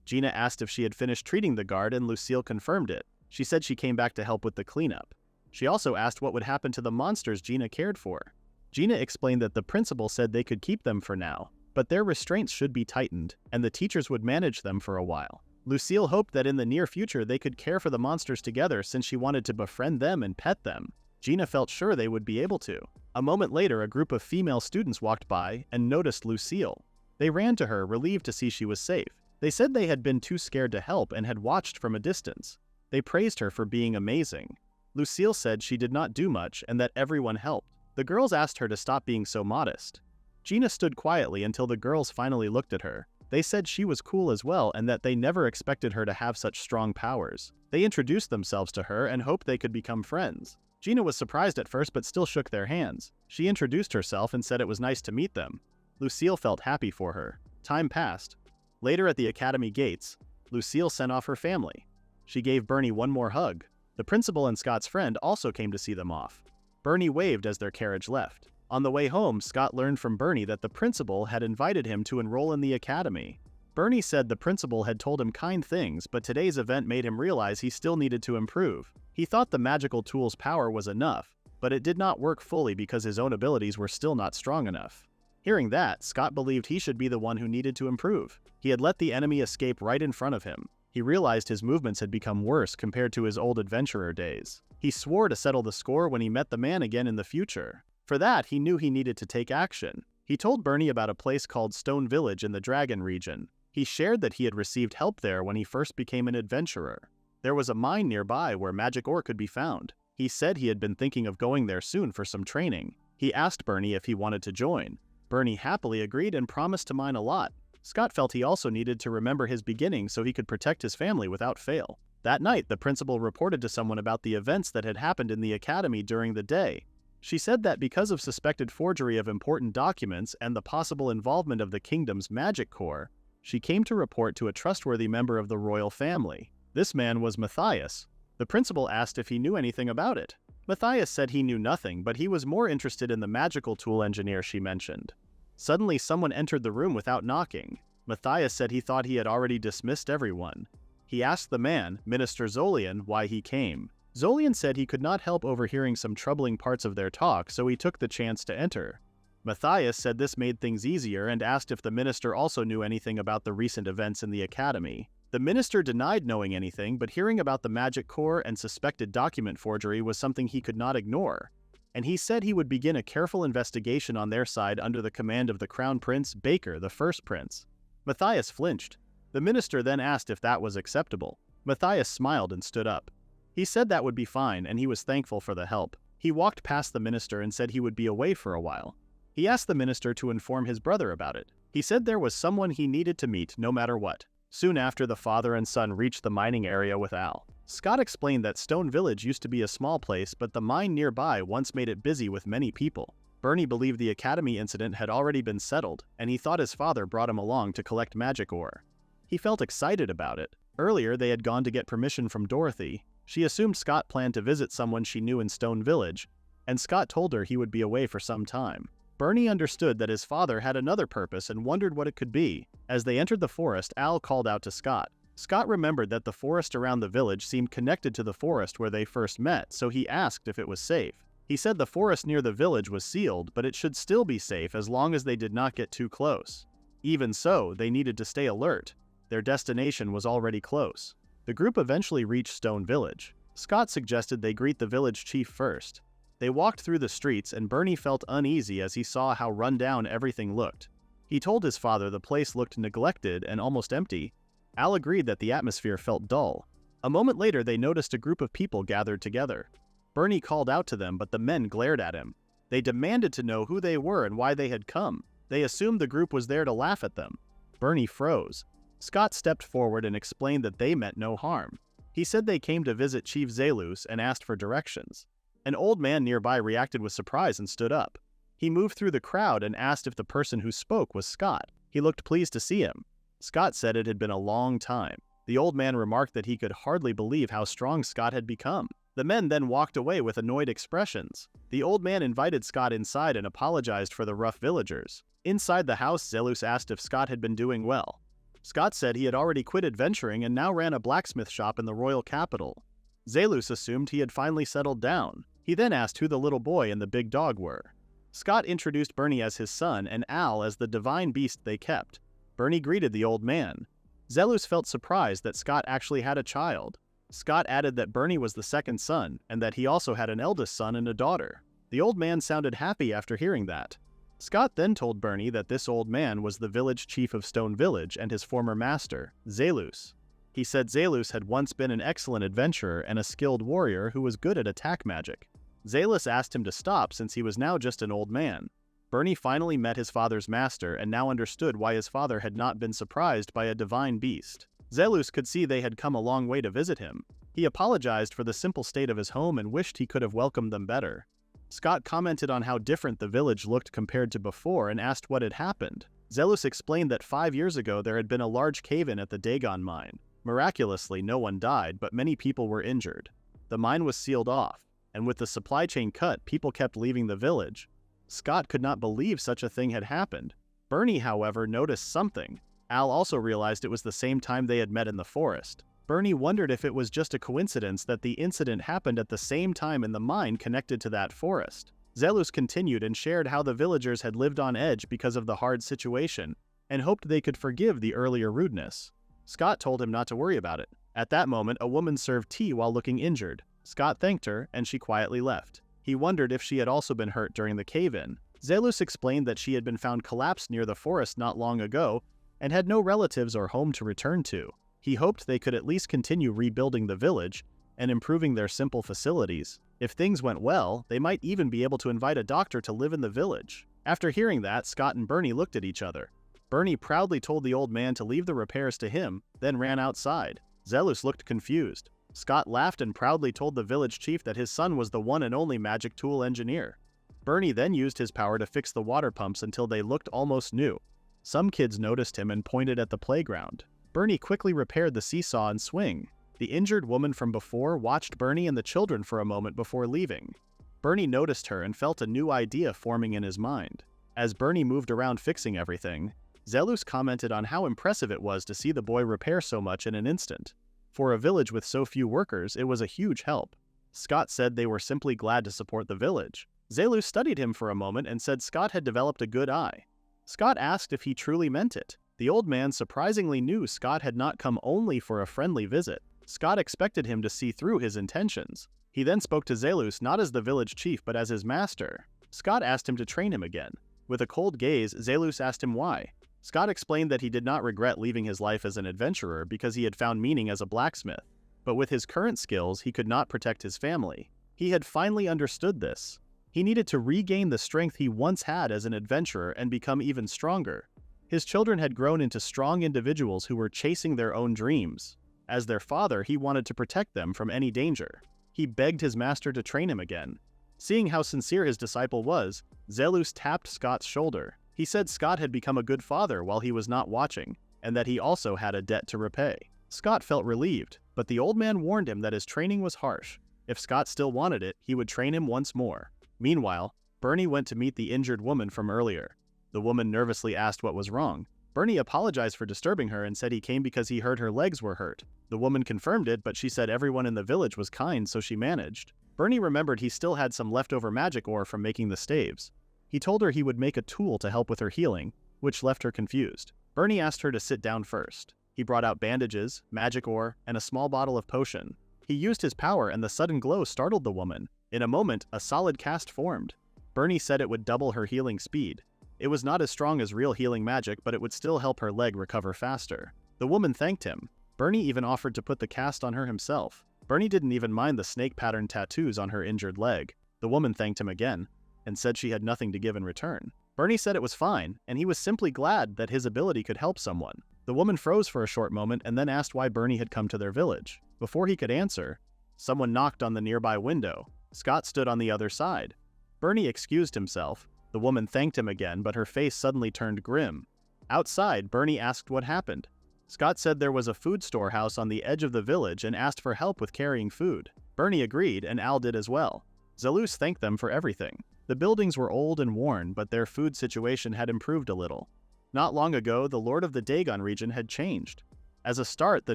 Gina asked if she had finished treating the guard, and Lucille confirmed it. She said she came back to help with the cleanup. She also asked what would happen to the monsters Gina cared for. Gina explained that the principal said they could keep them for now, but their restraints should be tightened, and the teachers would manage them for a while. Lucille hoped that in the near future they could care for the monsters together since she wanted to befriend them and pet them. Gina felt sure they would be able to. A moment later, a group of female students walked by and noticed Lucille. They ran to her, relieved to see she was safe. They said they had been too scared to help and had watched from a distance. They praised her for being amazing. Lucille said she did not do much and that everyone helped. The girls asked her to stop being so modest. Gina stood quietly until the girls finally looked at her. They said she was cool as well and that they never expected her to have such strong powers. They introduced themselves to her and hoped they could become friends. Gina was surprised at first but still shook their hands. She introduced herself and said it was nice to meet them. Lucille felt happy for her. Time passed. Later at the academy gates, Lucille sent off her family. She gave Bernie one more hug. The principal and Scott's friend also came to see them off. Bernie waved as their carriage left. On the way home, Scott learned from Bernie that the principal had invited him to enroll in the academy. Bernie said the principal had told him kind things, but today's event made him realize he still needed to improve. He thought the magical tool's power was enough, but it did not work fully because his own abilities were still not strong enough. Hearing that, Scott believed he should be the one who needed to improve. He had let the enemy escape right in front of him. He realized his movements had become worse compared to his old adventurer days. He swore to settle the score when he met the man again in the future. For that, he knew he needed to take action. He told Bernie about a place called Stone Village in the Dragon region. He shared that he had received help there when he first became an adventurer. There was a mine nearby where magic ore could be found. He said he had been thinking of going there soon for some training. He asked Bernie if he wanted to join. Bernie happily agreed and promised to mine a lot. Scott felt he also needed to remember his beginnings so he could protect his family without fail. That night, the principal reported to someone about the events that had happened in the academy during the day. She said that because of suspected forgery of important documents and the possible involvement of the kingdom's magic corps, she came to report to a trustworthy member of the royal family. This man was Matthias. The principal asked if he knew anything about it. Matthias said he knew nothing, but he was more interested in the magical tool engineer she mentioned. Suddenly, someone entered the room without knocking. Matthias said he thought he had already dismissed everyone. He asked the man, Minister Zolian, why he came. Zolian said he could not help overhearing some troubling parts of their talk, so he took the chance to enter. Matthias said this made things easier and asked if the minister also knew anything about the recent events in the academy. The minister denied knowing anything, but hearing about the magic corps and suspected document forgery was something he could not ignore. And he said he would begin a careful investigation on their side under the command of the Crown Prince Baker, the first prince. Matthias flinched. The minister then asked if that was acceptable. Matthias smiled and stood up. He said that would be fine, and he was thankful for the help. He walked past the minister and said he would be away for a while. He asked the minister to inform his brother about it. He said there was someone he needed to meet no matter what. Soon after, the father and son reached the mining area with Al. Scott explained that Stone Village used to be a small place, but the mine nearby once made it busy with many people. Bernie believed the academy incident had already been settled, and he thought his father brought him along to collect magic ore. He felt excited about it. Earlier, they had gone to get permission from Dorothy. She assumed Scott planned to visit someone she knew in Stone Village, and Scott told her he would be away for some time. Bernie understood that his father had another purpose and wondered what it could be. As they entered the forest, Al called out to Scott. Scott remembered that the forest around the village seemed connected to the forest where they first met, so he asked if it was safe. He said the forest near the village was sealed, but it should still be safe as long as they did not get too close. Even so, they needed to stay alert. Their destination was already close. The group eventually reached Stone Village. Scott suggested they greet the village chief first. They walked through the streets, and Bernie felt uneasy as he saw how run down everything looked. He told his father the place looked neglected and almost empty. Al agreed that the atmosphere felt dull. A moment later, they noticed a group of people gathered together. Bernie called out to them, but the men glared at him. They demanded to know who they were and why they had come. They assumed the group was there to laugh at them. Bernie froze. Scott stepped forward and explained that they meant no harm. He said they came to visit Chief Zelus and asked for directions. An old man nearby reacted with surprise and stood up. He moved through the crowd and asked if the person who spoke was Scott. He looked pleased to see him. Scott said it had been a long time. The old man remarked that he could hardly believe how strong Scott had become. The men then walked away with annoyed expressions. The old man invited Scott inside and apologized for the rough villagers. Inside the house, Zelus asked if Scott had been doing well. Scott said he had already quit adventuring and now ran a blacksmith shop in the royal capital. Zelus assumed he had finally settled down. He then asked who the little boy and the big dog were. Scott introduced Bernie as his son and Al as the divine beast they kept. Bernie greeted the old man. Zelus felt surprised that Scott actually had a child. Scott added that Bernie was the second son, and that he also had an eldest son and a daughter. The old man sounded happy after hearing that. Scott then told Bernie that this old man was the village chief of Stone Village and his former master, Zelus. He said Zelus had once been an excellent adventurer and a skilled warrior who was good at attack magic. Zelus asked him to stop since he was now just an old man. Bernie finally met his father's master and now understood why his father had not been surprised by a divine beast. Zelus could see they had come a long way to visit him. He apologized for the simple state of his home and wished he could have welcomed them better. Scott commented on how different the village looked compared to before and asked what had happened. Zelus explained that 5 years ago there had been a large cave-in at the Dagon mine. Miraculously, no one died, but many people were injured. The mine was sealed off, and with the supply chain cut, people kept leaving the village. Scott could not believe such a thing had happened. Bernie, however, noticed something. Al also realized it was the same time they had met in the forest. Bernie wondered if it was just a coincidence that the incident happened at the same time in the mine connected to that forest. Zelus continued and shared how the villagers had lived on edge because of the hard situation, and hoped they could forgive the earlier rudeness. Scott told him not to worry about it. At that moment, a woman served tea while looking injured. Scott thanked her, and she quietly left. He wondered if she had also been hurt during the cave-in. Zelus explained that she had been found collapsed near the forest not long ago, and had no relatives or home to return to. He hoped they could at least continue rebuilding the village and improving their simple facilities. If things went well, they might even be able to invite a doctor to live in the village. After hearing that, Scott and Bernie looked at each other. Bernie proudly told the old man to leave the repairs to him, then ran outside. Zelus looked confused. Scott laughed and proudly told the village chief that his son was the one and only magic tool engineer. Bernie then used his power to fix the water pumps until they looked almost new. Some kids noticed him and pointed at the playground. Bernie quickly repaired the seesaw and swing. The injured woman from before watched Bernie and the children for a moment before leaving. Bernie noticed her and felt a new idea forming in his mind. As Bernie moved around fixing everything, Zelus commented on how impressive it was to see the boy repair so much in an instant. For a village with so few workers, it was a huge help. Scott said they were simply glad to support the village. Zelus studied him for a moment and said Scott had developed a good eye. Scott asked if he truly meant it. The old man surprisingly knew Scott had not come only for a friendly visit. Scott expected him to see through his intentions. He then spoke to Zelus not as the village chief but as his master. Scott asked him to train him again. With a cold gaze, Zelus asked him why. Scott explained that he did not regret leaving his life as an adventurer because he had found meaning as a blacksmith. But with his current skills, he could not protect his family. He had finally understood this. He needed to regain the strength he once had as an adventurer and become even stronger. His children had grown into strong individuals who were chasing their own dreams. As their father, he wanted to protect them from any danger. He begged his master to train him again. Seeing how sincere his disciple was, Zelus tapped Scott's shoulder. He said Scott had become a good father while he was not watching, and that he also had a debt to repay. Scott felt relieved, but the old man warned him that his training was harsh. If Scott still wanted it, he would train him once more. Meanwhile, Bernie went to meet the injured woman from earlier. The woman nervously asked what was wrong. Bernie apologized for disturbing her and said he came because he heard her legs were hurt. The woman confirmed it, but she said everyone in the village was kind, so she managed. Bernie remembered he still had some leftover magic ore from making the staves. He told her he would make a tool to help with her healing, which left her confused. Bernie asked her to sit down first. He brought out bandages, magic ore, and a small bottle of potion. He used his power and the sudden glow startled the woman. In a moment, a solid cast formed. Bernie said it would double her healing speed. It was not as strong as real healing magic, but it would still help her leg recover faster. The woman thanked him. Bernie even offered to put the cast on her himself. Bernie didn't even mind the snake-patterned tattoos on her injured leg. The woman thanked him again, and said she had nothing to give in return. Bernie said it was fine, and he was simply glad that his ability could help someone. The woman froze for a short moment and then asked why Bernie had come to their village. Before he could answer, someone knocked on the nearby window. Scott stood on the other side. Bernie excused himself. The woman thanked him again, but her face suddenly turned grim. Outside, Bernie asked what happened. Scott said there was a food storehouse on the edge of the village and asked for help with carrying food. Bernie agreed, and Al did as well. Zelus thanked them for everything. The buildings were old and worn, but their food situation had improved a little. Not long ago, the Lord of the Dagon region had changed. As a start, the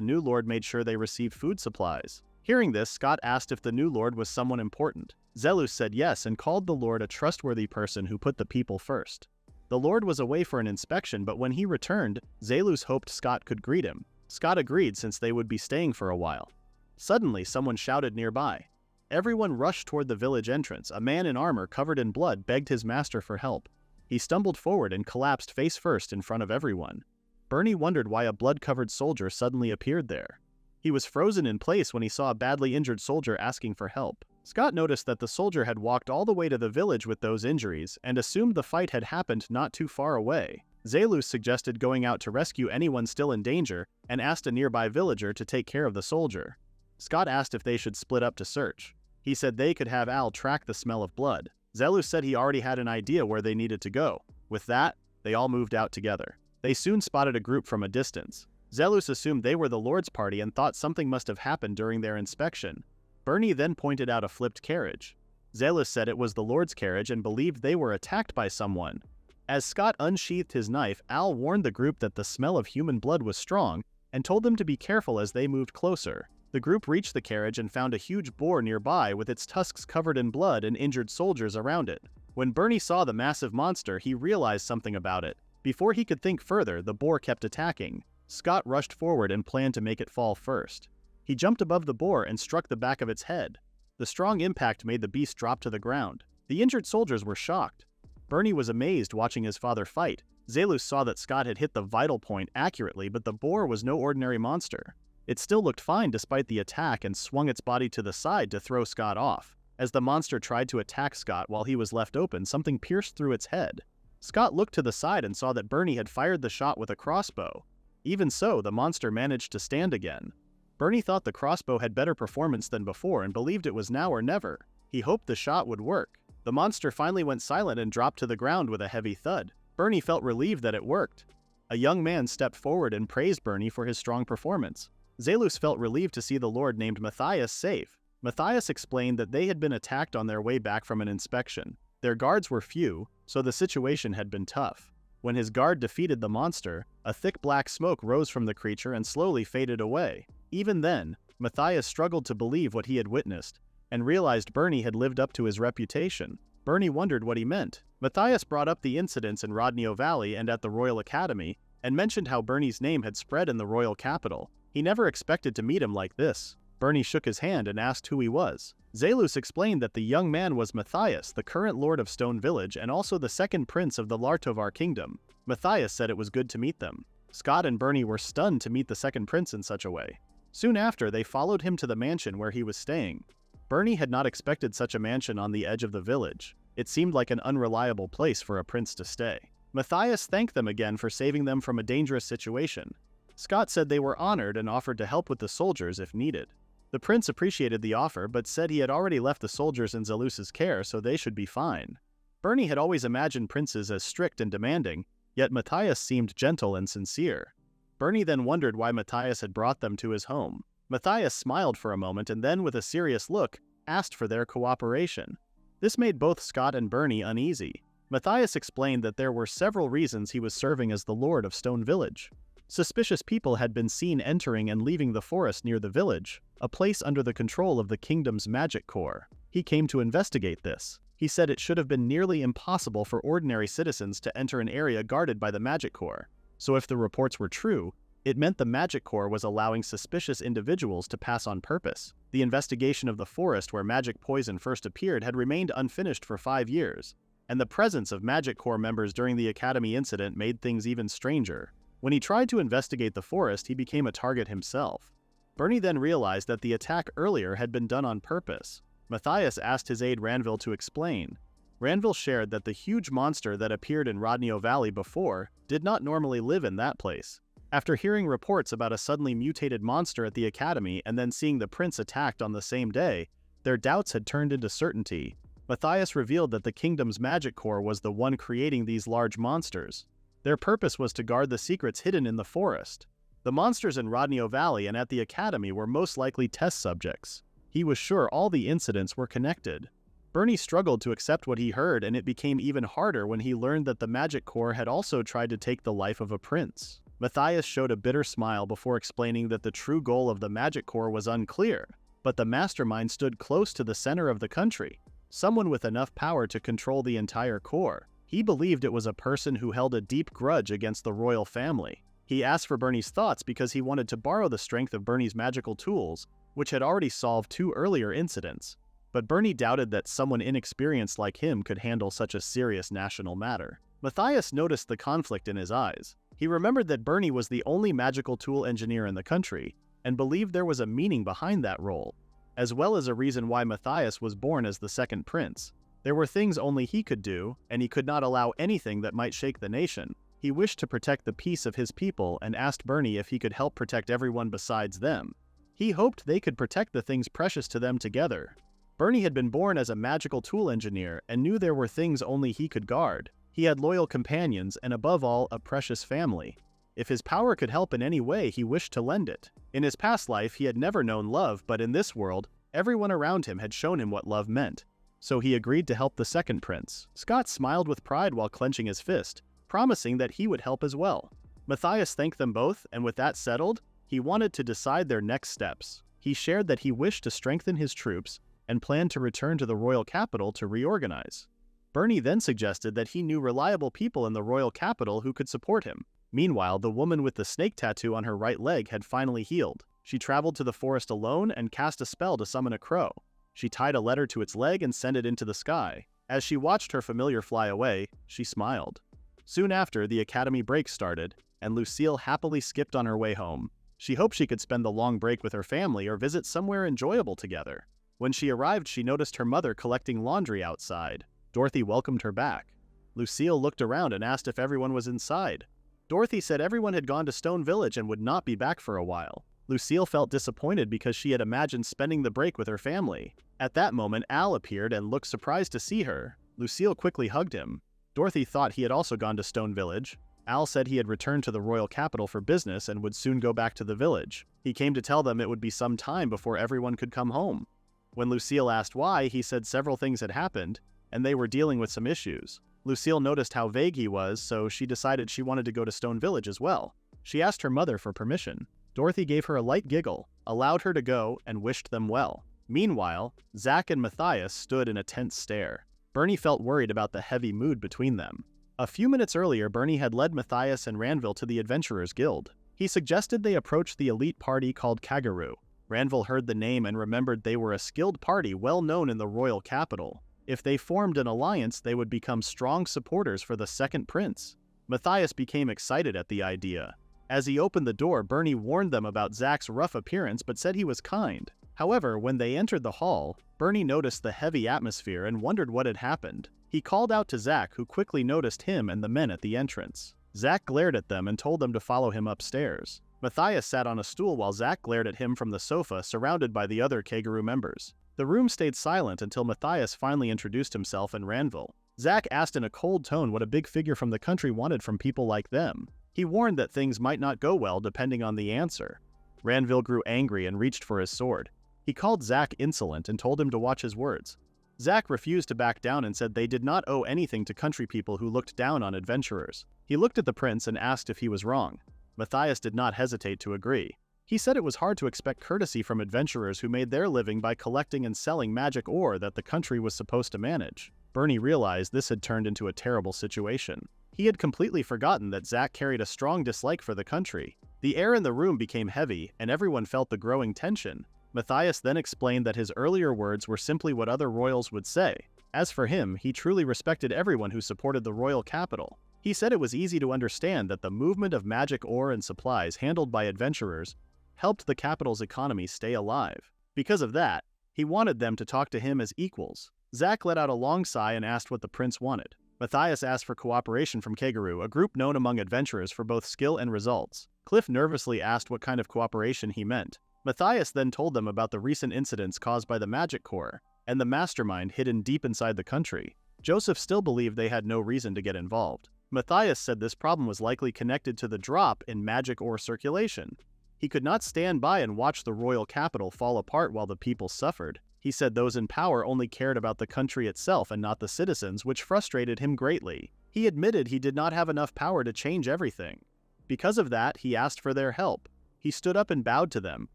new Lord made sure they received food supplies. Hearing this, Scott asked if the new Lord was someone important. Zelus said yes and called the Lord a trustworthy person who put the people first. The Lord was away for an inspection, but when he returned, Zelus hoped Scott could greet him. Scott agreed since they would be staying for a while. Suddenly, someone shouted nearby. Everyone rushed toward the village entrance. A man in armor covered in blood begged his master for help. He stumbled forward and collapsed face first in front of everyone. Bernie wondered why a blood-covered soldier suddenly appeared there. He was frozen in place when he saw a badly injured soldier asking for help. Scott noticed that the soldier had walked all the way to the village with those injuries and assumed the fight had happened not too far away. Zelus suggested going out to rescue anyone still in danger and asked a nearby villager to take care of the soldier. Scott asked if they should split up to search. He said they could have Al track the smell of blood. Zelus said he already had an idea where they needed to go. With that, they all moved out together. They soon spotted a group from a distance. Zelus assumed they were the Lord's party and thought something must have happened during their inspection. Bernie then pointed out a flipped carriage. Zelus said it was the Lord's carriage and believed they were attacked by someone. As Scott unsheathed his knife, Al warned the group that the smell of human blood was strong and told them to be careful as they moved closer. The group reached the carriage and found a huge boar nearby with its tusks covered in blood and injured soldiers around it. When Bernie saw the massive monster, he realized something about it. Before he could think further, the boar kept attacking. Scott rushed forward and planned to make it fall first. He jumped above the boar and struck the back of its head. The strong impact made the beast drop to the ground. The injured soldiers were shocked. Bernie was amazed watching his father fight. Zelus saw that Scott had hit the vital point accurately, but the boar was no ordinary monster. It still looked fine despite the attack and swung its body to the side to throw Scott off. As the monster tried to attack Scott while he was left open, something pierced through its head. Scott looked to the side and saw that Bernie had fired the shot with a crossbow. Even so, the monster managed to stand again. Bernie thought the crossbow had better performance than before and believed it was now or never. He hoped the shot would work. The monster finally went silent and dropped to the ground with a heavy thud. Bernie felt relieved that it worked. A young man stepped forward and praised Bernie for his strong performance. Zelus felt relieved to see the Lord named Matthias safe. Matthias explained that they had been attacked on their way back from an inspection. Their guards were few, so the situation had been tough. When his guard defeated the monster, a thick black smoke rose from the creature and slowly faded away. Even then, Matthias struggled to believe what he had witnessed, and realized Bernie had lived up to his reputation. Bernie wondered what he meant. Matthias brought up the incidents in Rodneo Valley and at the Royal Academy, and mentioned how Bernie's name had spread in the royal capital. He never expected to meet him like this. Bernie shook his hand and asked who he was. Zelus explained that the young man was Matthias, the current lord of Stone Village and also the second prince of the Lartovar kingdom. Matthias said it was good to meet them. Scott and Bernie were stunned to meet the second prince in such a way. Soon after, they followed him to the mansion where he was staying. Bernie had not expected such a mansion on the edge of the village. It seemed like an unreliable place for a prince to stay. Matthias thanked them again for saving them from a dangerous situation. Scott said they were honored and offered to help with the soldiers if needed. The prince appreciated the offer but said he had already left the soldiers in Zelus's care, so they should be fine. Bernie had always imagined princes as strict and demanding, yet Matthias seemed gentle and sincere. Bernie then wondered why Matthias had brought them to his home. Matthias smiled for a moment and then, with a serious look, asked for their cooperation. This made both Scott and Bernie uneasy. Matthias explained that there were several reasons he was serving as the Lord of Stone Village. Suspicious people had been seen entering and leaving the forest near the village, a place under the control of the kingdom's magic corps. He came to investigate this. He said it should have been nearly impossible for ordinary citizens to enter an area guarded by the magic corps. So if the reports were true, it meant the magic corps was allowing suspicious individuals to pass on purpose. The investigation of the forest where magic poison first appeared had remained unfinished for 5 years, and the presence of magic corps members during the academy incident made things even stranger. When he tried to investigate the forest, he became a target himself. Bernie then realized that the attack earlier had been done on purpose. Matthias asked his aide Ranville to explain. Ranville shared that the huge monster that appeared in Rodneo Valley before did not normally live in that place. After hearing reports about a suddenly mutated monster at the academy and then seeing the prince attacked on the same day, their doubts had turned into certainty. Matthias revealed that the kingdom's magic corps was the one creating these large monsters. Their purpose was to guard the secrets hidden in the forest. The monsters in Rodneo Valley and at the academy were most likely test subjects. He was sure all the incidents were connected. Bernie struggled to accept what he heard, and it became even harder when he learned that the magic corps had also tried to take the life of a prince. Matthias showed a bitter smile before explaining that the true goal of the magic corps was unclear, but the mastermind stood close to the center of the country, someone with enough power to control the entire corps. He believed it was a person who held a deep grudge against the royal family. He asked for Bernie's thoughts because he wanted to borrow the strength of Bernie's magical tools, which had already solved 2 earlier incidents. But Bernie doubted that someone inexperienced like him could handle such a serious national matter. Matthias noticed the conflict in his eyes. He remembered that Bernie was the only magical tool engineer in the country, and believed there was a meaning behind that role, as well as a reason why Matthias was born as the second prince. There were things only he could do, and he could not allow anything that might shake the nation. He wished to protect the peace of his people and asked Bernie if he could help protect everyone besides them. He hoped they could protect the things precious to them together. Bernie had been born as a magical tool engineer and knew there were things only he could guard. He had loyal companions and, above all, a precious family. If his power could help in any way, he wished to lend it. In his past life, he had never known love, but in this world, everyone around him had shown him what love meant. So he agreed to help the second prince. Scott smiled with pride while clenching his fist, promising that he would help as well. Matthias thanked them both, and with that settled, he wanted to decide their next steps. He shared that he wished to strengthen his troops and planned to return to the royal capital to reorganize. Bernie then suggested that he knew reliable people in the royal capital who could support him. Meanwhile, the woman with the snake tattoo on her right leg had finally healed. She traveled to the forest alone and cast a spell to summon a crow. She tied a letter to its leg and sent it into the sky. As she watched her familiar fly away, she smiled. Soon after, the academy break started, and Lucille happily skipped on her way home. She hoped she could spend the long break with her family or visit somewhere enjoyable together. When she arrived, she noticed her mother collecting laundry outside. Dorothy welcomed her back. Lucille looked around and asked if everyone was inside. Dorothy said everyone had gone to Stone Village and would not be back for a while. Lucille felt disappointed because she had imagined spending the break with her family. At that moment, Al appeared and looked surprised to see her. Lucille quickly hugged him. Dorothy thought he had also gone to Stone Village. Al said he had returned to the royal capital for business and would soon go back to the village. He came to tell them it would be some time before everyone could come home. When Lucille asked why, he said several things had happened, and they were dealing with some issues. Lucille noticed how vague he was, so she decided she wanted to go to Stone Village as well. She asked her mother for permission. Dorothy gave her a light giggle, allowed her to go, and wished them well. Meanwhile, Zach and Matthias stood in a tense stare. Bernie felt worried about the heavy mood between them. A few minutes earlier, Bernie had led Matthias and Ranville to the Adventurers Guild. He suggested they approach the elite party called Kagaru. Ranville heard the name and remembered they were a skilled party well known in the royal capital. If they formed an alliance, they would become strong supporters for the second prince. Matthias became excited at the idea. As he opened the door, Bernie warned them about Zach's rough appearance but said he was kind. However, when they entered the hall, Bernie noticed the heavy atmosphere and wondered what had happened. He called out to Zach, who quickly noticed him and the men at the entrance. Zach glared at them and told them to follow him upstairs. Matthias sat on a stool while Zach glared at him from the sofa, surrounded by the other Kagaru members. The room stayed silent until Matthias finally introduced himself and Ranville. Zach asked in a cold tone what a big figure from the country wanted from people like them. He warned that things might not go well depending on the answer. Ranville grew angry and reached for his sword. He called Zach insolent and told him to watch his words. Zach refused to back down and said they did not owe anything to country people who looked down on adventurers. He looked at the prince and asked if he was wrong. Matthias did not hesitate to agree. He said it was hard to expect courtesy from adventurers who made their living by collecting and selling magic ore that the country was supposed to manage. Bernie realized this had turned into a terrible situation. He had completely forgotten that Zach carried a strong dislike for the country. The air in the room became heavy, and everyone felt the growing tension. Matthias then explained that his earlier words were simply what other royals would say. As for him, he truly respected everyone who supported the royal capital. He said it was easy to understand that the movement of magic ore and supplies handled by adventurers helped the capital's economy stay alive. Because of that, he wanted them to talk to him as equals. Zach let out a long sigh and asked what the prince wanted. Matthias asked for cooperation from Kegaru, a group known among adventurers for both skill and results. Cliff nervously asked what kind of cooperation he meant. Matthias then told them about the recent incidents caused by the Magic Corps and the mastermind hidden deep inside the country. Joseph still believed they had no reason to get involved. Matthias said this problem was likely connected to the drop in magic ore circulation. He could not stand by and watch the royal capital fall apart while the people suffered. He said those in power only cared about the country itself and not the citizens, which frustrated him greatly. He admitted he did not have enough power to change everything. Because of that, he asked for their help. He stood up and bowed to them,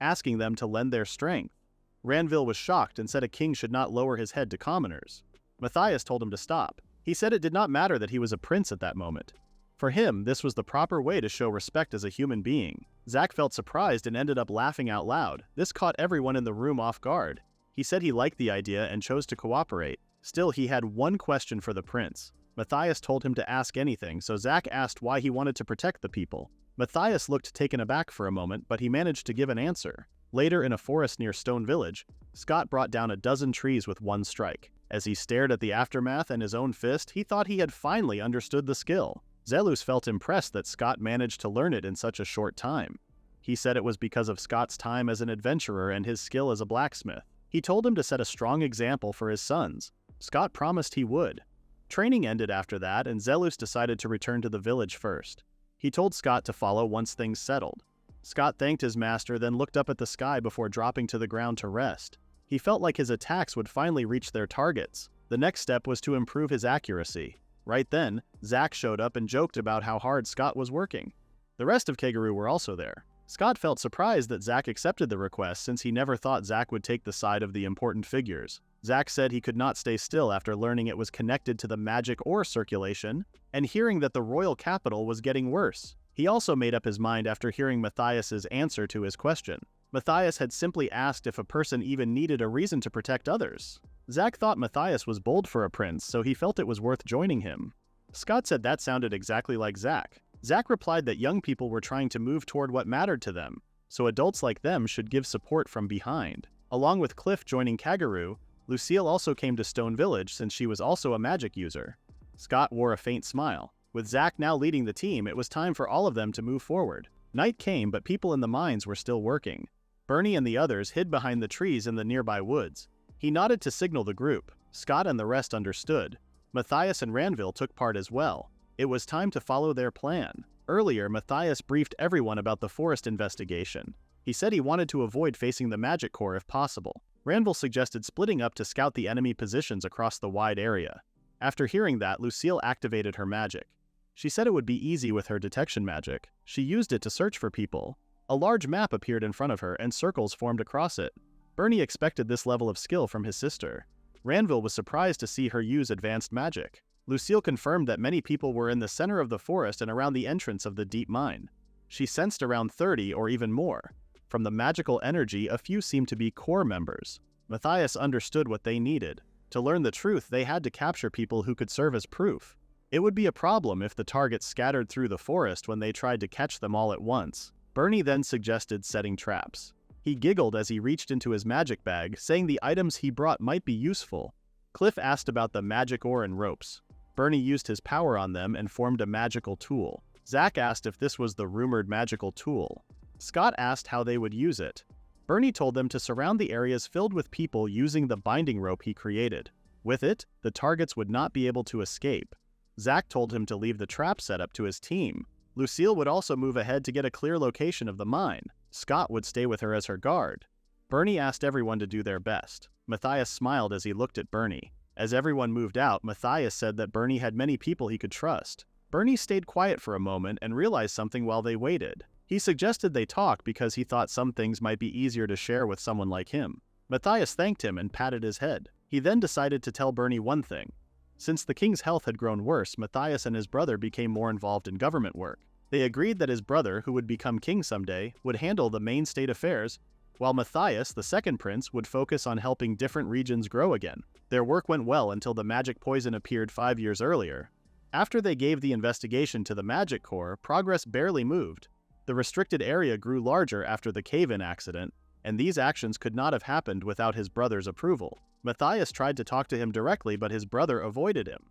asking them to lend their strength. Ranville was shocked and said a king should not lower his head to commoners. Matthias told him to stop. He said it did not matter that he was a prince at that moment. For him, this was the proper way to show respect as a human being. Zach felt surprised and ended up laughing out loud. This caught everyone in the room off guard. He said he liked the idea and chose to cooperate. Still, he had one question for the prince. Matthias told him to ask anything, so Zach asked why he wanted to protect the people. Matthias looked taken aback for a moment, but he managed to give an answer. Later, in a forest near Stone Village, Scott brought down a dozen trees with one strike. As he stared at the aftermath and his own fist, he thought he had finally understood the skill. Zelus felt impressed that Scott managed to learn it in such a short time. He said it was because of Scott's time as an adventurer and his skill as a blacksmith. He told him to set a strong example for his sons. Scott promised he would. Training ended after that, and Zelus decided to return to the village first. He told Scott to follow once things settled. Scott thanked his master, then looked up at the sky before dropping to the ground to rest. He felt like his attacks would finally reach their targets. The next step was to improve his accuracy. Right then, Zach showed up and joked about how hard Scott was working. The rest of Kegaru were also there. Scott felt surprised that Zach accepted the request since he never thought Zach would take the side of the important figures. Zach said he could not stay still after learning it was connected to the magic ore circulation and hearing that the royal capital was getting worse. He also made up his mind after hearing Matthias's answer to his question. Matthias had simply asked if a person even needed a reason to protect others. Zach thought Matthias was bold for a prince, so he felt it was worth joining him. Scott said that sounded exactly like Zach. Zach replied that young people were trying to move toward what mattered to them, so adults like them should give support from behind. Along with Cliff joining Kagaru, Lucille also came to Stone Village since she was also a magic user. Scott wore a faint smile. With Zach now leading the team, it was time for all of them to move forward. Night came, but people in the mines were still working. Bernie and the others hid behind the trees in the nearby woods. He nodded to signal the group. Scott and the rest understood. Matthias and Ranville took part as well. It was time to follow their plan. Earlier, Matthias briefed everyone about the forest investigation. He said he wanted to avoid facing the Magic Corps if possible. Ranville suggested splitting up to scout the enemy positions across the wide area. After hearing that, Lucille activated her magic. She said it would be easy with her detection magic. She used it to search for people. A large map appeared in front of her and circles formed across it. Bernie expected this level of skill from his sister. Ranville was surprised to see her use advanced magic. Lucille confirmed that many people were in the center of the forest and around the entrance of the deep mine. She sensed around 30 or even more. From the magical energy, a few seemed to be core members. Matthias understood what they needed. To learn the truth, they had to capture people who could serve as proof. It would be a problem if the targets scattered through the forest when they tried to catch them all at once. Bernie then suggested setting traps. He giggled as he reached into his magic bag, saying the items he brought might be useful. Cliff asked about the magic ore and ropes. Bernie used his power on them and formed a magical tool. Zach asked if this was the rumored magical tool. Scott asked how they would use it. Bernie told them to surround the areas filled with people using the binding rope he created. With it, the targets would not be able to escape. Zach told him to leave the trap set up to his team. Lucille would also move ahead to get a clear location of the mine. Scott would stay with her as her guard. Bernie asked everyone to do their best. Matthias smiled as he looked at Bernie. As everyone moved out, Matthias said that Bernie had many people he could trust. Bernie stayed quiet for a moment and realized something while they waited. He suggested they talk because he thought some things might be easier to share with someone like him. Matthias thanked him and patted his head. He then decided to tell Bernie one thing. Since the king's health had grown worse, Matthias and his brother became more involved in government work. They agreed that his brother, who would become king someday, would handle the main state affairs, while Matthias, the second prince, would focus on helping different regions grow again. Their work went well until the magic poison appeared 5 years earlier. After they gave the investigation to the Magic Corps, progress barely moved. The restricted area grew larger after the cave-in accident, and these actions could not have happened without his brother's approval. Matthias tried to talk to him directly, but his brother avoided him.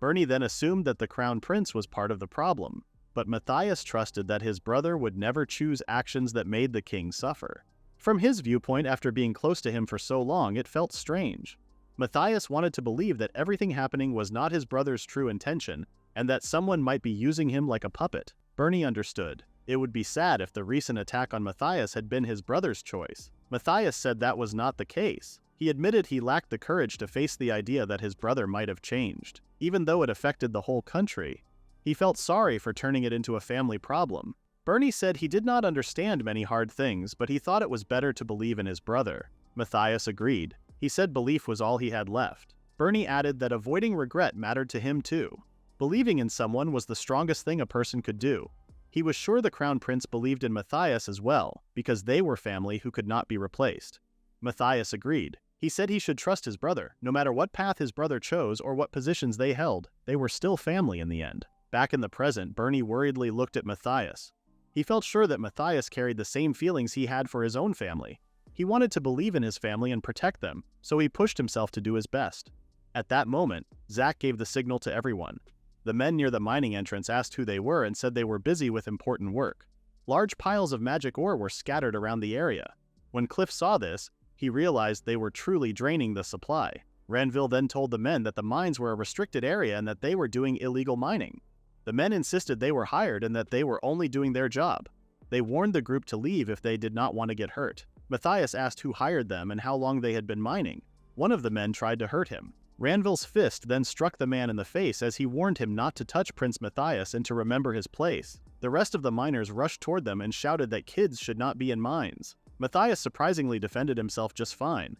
Bernie then assumed that the crown prince was part of the problem, but Matthias trusted that his brother would never choose actions that made the king suffer. From his viewpoint, after being close to him for so long, it felt strange. Matthias wanted to believe that everything happening was not his brother's true intention, and that someone might be using him like a puppet. Bernie understood. It would be sad if the recent attack on Matthias had been his brother's choice. Matthias said that was not the case. He admitted he lacked the courage to face the idea that his brother might have changed. Even though it affected the whole country, he felt sorry for turning it into a family problem. Bernie said he did not understand many hard things, but he thought it was better to believe in his brother. Matthias agreed. He said belief was all he had left. Bernie added that avoiding regret mattered to him too. Believing in someone was the strongest thing a person could do. He was sure the crown prince believed in Matthias as well, because they were family who could not be replaced. Matthias agreed. He said he should trust his brother. No matter what path his brother chose or what positions they held, they were still family in the end. Back in the present, Bernie worriedly looked at Matthias. He felt sure that Matthias carried the same feelings he had for his own family. He wanted to believe in his family and protect them, so he pushed himself to do his best. At that moment, Zach gave the signal to everyone. The men near the mining entrance asked who they were and said they were busy with important work. Large piles of magic ore were scattered around the area. When Cliff saw this, he realized they were truly draining the supply. Ranville then told the men that the mines were a restricted area and that they were doing illegal mining. The men insisted they were hired and that they were only doing their job. They warned the group to leave if they did not want to get hurt. Matthias asked who hired them and how long they had been mining. One of the men tried to hurt him. Ranville's fist then struck the man in the face as he warned him not to touch Prince Matthias and to remember his place. The rest of the miners rushed toward them and shouted that kids should not be in mines. Matthias surprisingly defended himself just fine.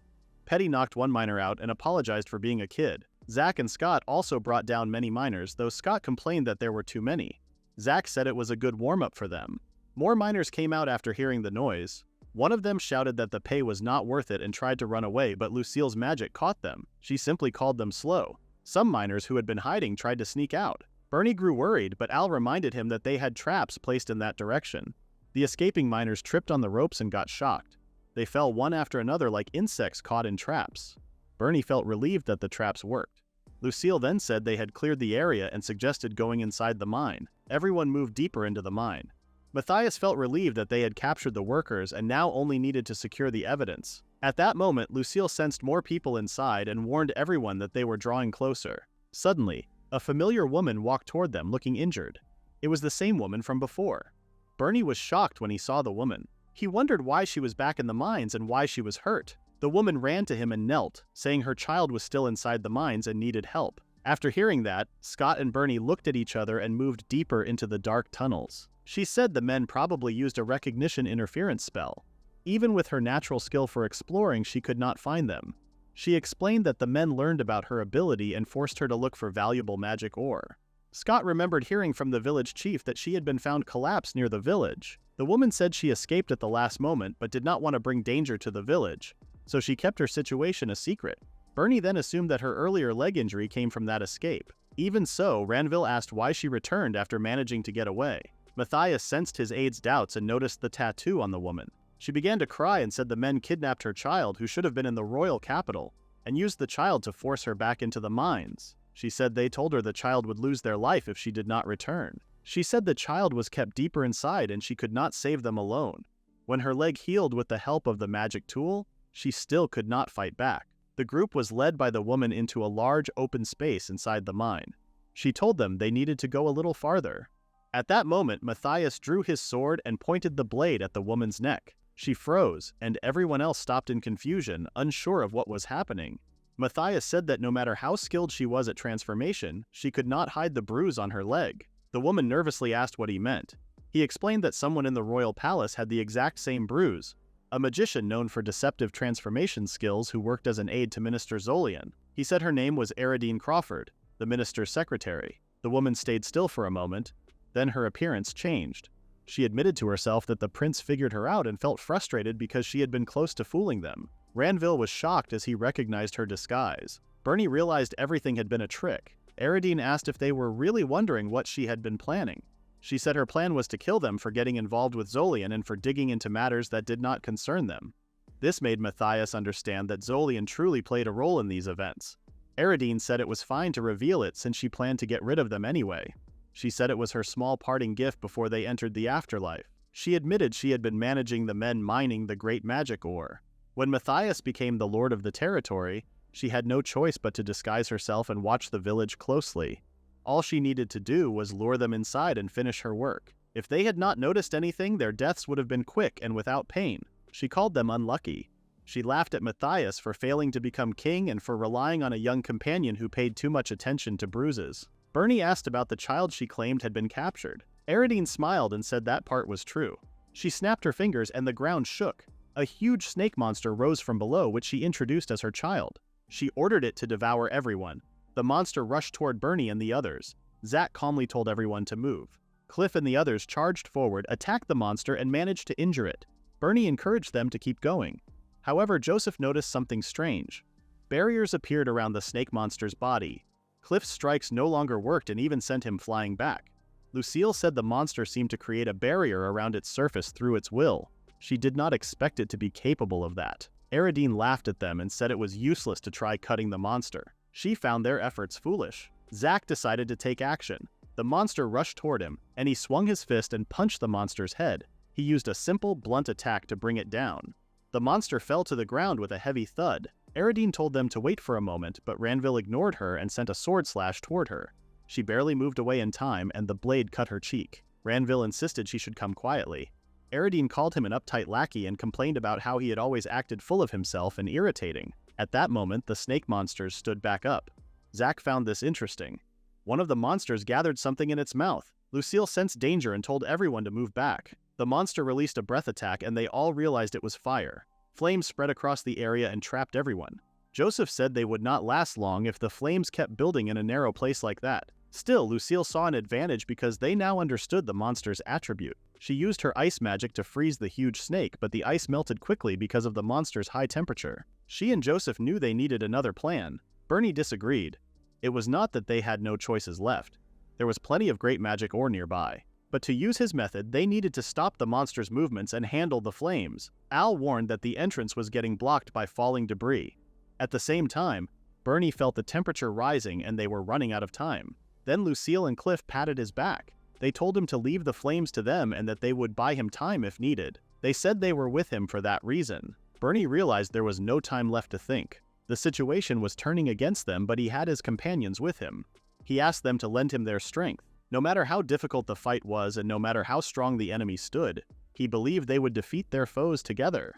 Petty knocked one miner out and apologized for being a kid. Zach and Scott also brought down many miners, though Scott complained that there were too many. Zach said it was a good warm-up for them. More miners came out after hearing the noise. One of them shouted that the pay was not worth it and tried to run away, but Lucille's magic caught them. She simply called them slow. Some miners who had been hiding tried to sneak out. Bernie grew worried, but Al reminded him that they had traps placed in that direction. The escaping miners tripped on the ropes and got shocked. They fell one after another like insects caught in traps. Bernie felt relieved that the traps worked. Lucille then said they had cleared the area and suggested going inside the mine. Everyone moved deeper into the mine. Matthias felt relieved that they had captured the workers and now only needed to secure the evidence. At that moment, Lucille sensed more people inside and warned everyone that they were drawing closer. Suddenly, a familiar woman walked toward them looking injured. It was the same woman from before. Bernie was shocked when he saw the woman. He wondered why she was back in the mines and why she was hurt. The woman ran to him and knelt, saying her child was still inside the mines and needed help. After hearing that, Scott and Bernie looked at each other and moved deeper into the dark tunnels. She said the men probably used a recognition interference spell. Even with her natural skill for exploring, she could not find them. She explained that the men learned about her ability and forced her to look for valuable magic ore. Scott remembered hearing from the village chief that she had been found collapsed near the village. The woman said she escaped at the last moment but did not want to bring danger to the village, so she kept her situation a secret. Bernie then assumed that her earlier leg injury came from that escape. Even so, Ranville asked why she returned after managing to get away. Matthias sensed his aide's doubts and noticed the tattoo on the woman. She began to cry and said the men kidnapped her child, who should have been in the royal capital, and used the child to force her back into the mines. She said they told her the child would lose their life if she did not return. She said the child was kept deeper inside and she could not save them alone. When her leg healed with the help of the magic tool, she still could not fight back. The group was led by the woman into a large open space inside the mine. She told them they needed to go a little farther. At that moment, Matthias drew his sword and pointed the blade at the woman's neck. She froze, and everyone else stopped in confusion, unsure of what was happening. Matthias said that no matter how skilled she was at transformation, she could not hide the bruise on her leg. The woman nervously asked what he meant. He explained that someone in the royal palace had the exact same bruise, a magician known for deceptive transformation skills who worked as an aide to Minister Zolian. He said her name was Eridine Crawford, the minister's secretary. The woman stayed still for a moment, then her appearance changed. She admitted to herself that the prince figured her out and felt frustrated because she had been close to fooling them. Ranville was shocked as he recognized her disguise. Bernie realized everything had been a trick. Eridine asked if they were really wondering what she had been planning. She said her plan was to kill them for getting involved with Zolian and for digging into matters that did not concern them. This made Matthias understand that Zolian truly played a role in these events. Eridine said it was fine to reveal it since she planned to get rid of them anyway. She said it was her small parting gift before they entered the afterlife. She admitted she had been managing the men mining the great magic ore. When Matthias became the lord of the territory, she had no choice but to disguise herself and watch the village closely. All she needed to do was lure them inside and finish her work. If they had not noticed anything, their deaths would have been quick and without pain. She called them unlucky. She laughed at Matthias for failing to become king and for relying on a young companion who paid too much attention to bruises. Bernie asked about the child she claimed had been captured. Eridine smiled and said that part was true. She snapped her fingers and the ground shook. A huge snake monster rose from below, which she introduced as her child. She ordered it to devour everyone. The monster rushed toward Bernie and the others. Zack calmly told everyone to move. Cliff and the others charged forward, attacked the monster, and managed to injure it. Bernie encouraged them to keep going. However, Joseph noticed something strange. Barriers appeared around the snake monster's body. Cliff's strikes no longer worked and even sent him flying back. Lucille said the monster seemed to create a barrier around its surface through its will. She did not expect it to be capable of that. Eridine laughed at them and said it was useless to try cutting the monster. She found their efforts foolish. Zack decided to take action. The monster rushed toward him, and he swung his fist and punched the monster's head. He used a simple, blunt attack to bring it down. The monster fell to the ground with a heavy thud. Eridine told them to wait for a moment, but Ranville ignored her and sent a sword slash toward her. She barely moved away in time, and the blade cut her cheek. Ranville insisted she should come quietly. Eridine called him an uptight lackey and complained about how he had always acted full of himself and irritating. At that moment, the snake monsters stood back up. Zack found this interesting. One of the monsters gathered something in its mouth. Lucille sensed danger and told everyone to move back. The monster released a breath attack and they all realized it was fire. Flames spread across the area and trapped everyone. Joseph said they would not last long if the flames kept building in a narrow place like that. Still, Lucille saw an advantage because they now understood the monster's attribute. She used her ice magic to freeze the huge snake, but the ice melted quickly because of the monster's high temperature. She and Joseph knew they needed another plan. Bernie disagreed. It was not that they had no choices left. There was plenty of great magic ore nearby. But to use his method, they needed to stop the monster's movements and handle the flames. Al warned that the entrance was getting blocked by falling debris. At the same time, Bernie felt the temperature rising and they were running out of time. Then Lucille and Cliff patted his back. They told him to leave the flames to them and that they would buy him time if needed. They said they were with him for that reason. Bernie realized there was no time left to think. The situation was turning against them, but he had his companions with him. He asked them to lend him their strength. No matter how difficult the fight was and no matter how strong the enemy stood, he believed they would defeat their foes together.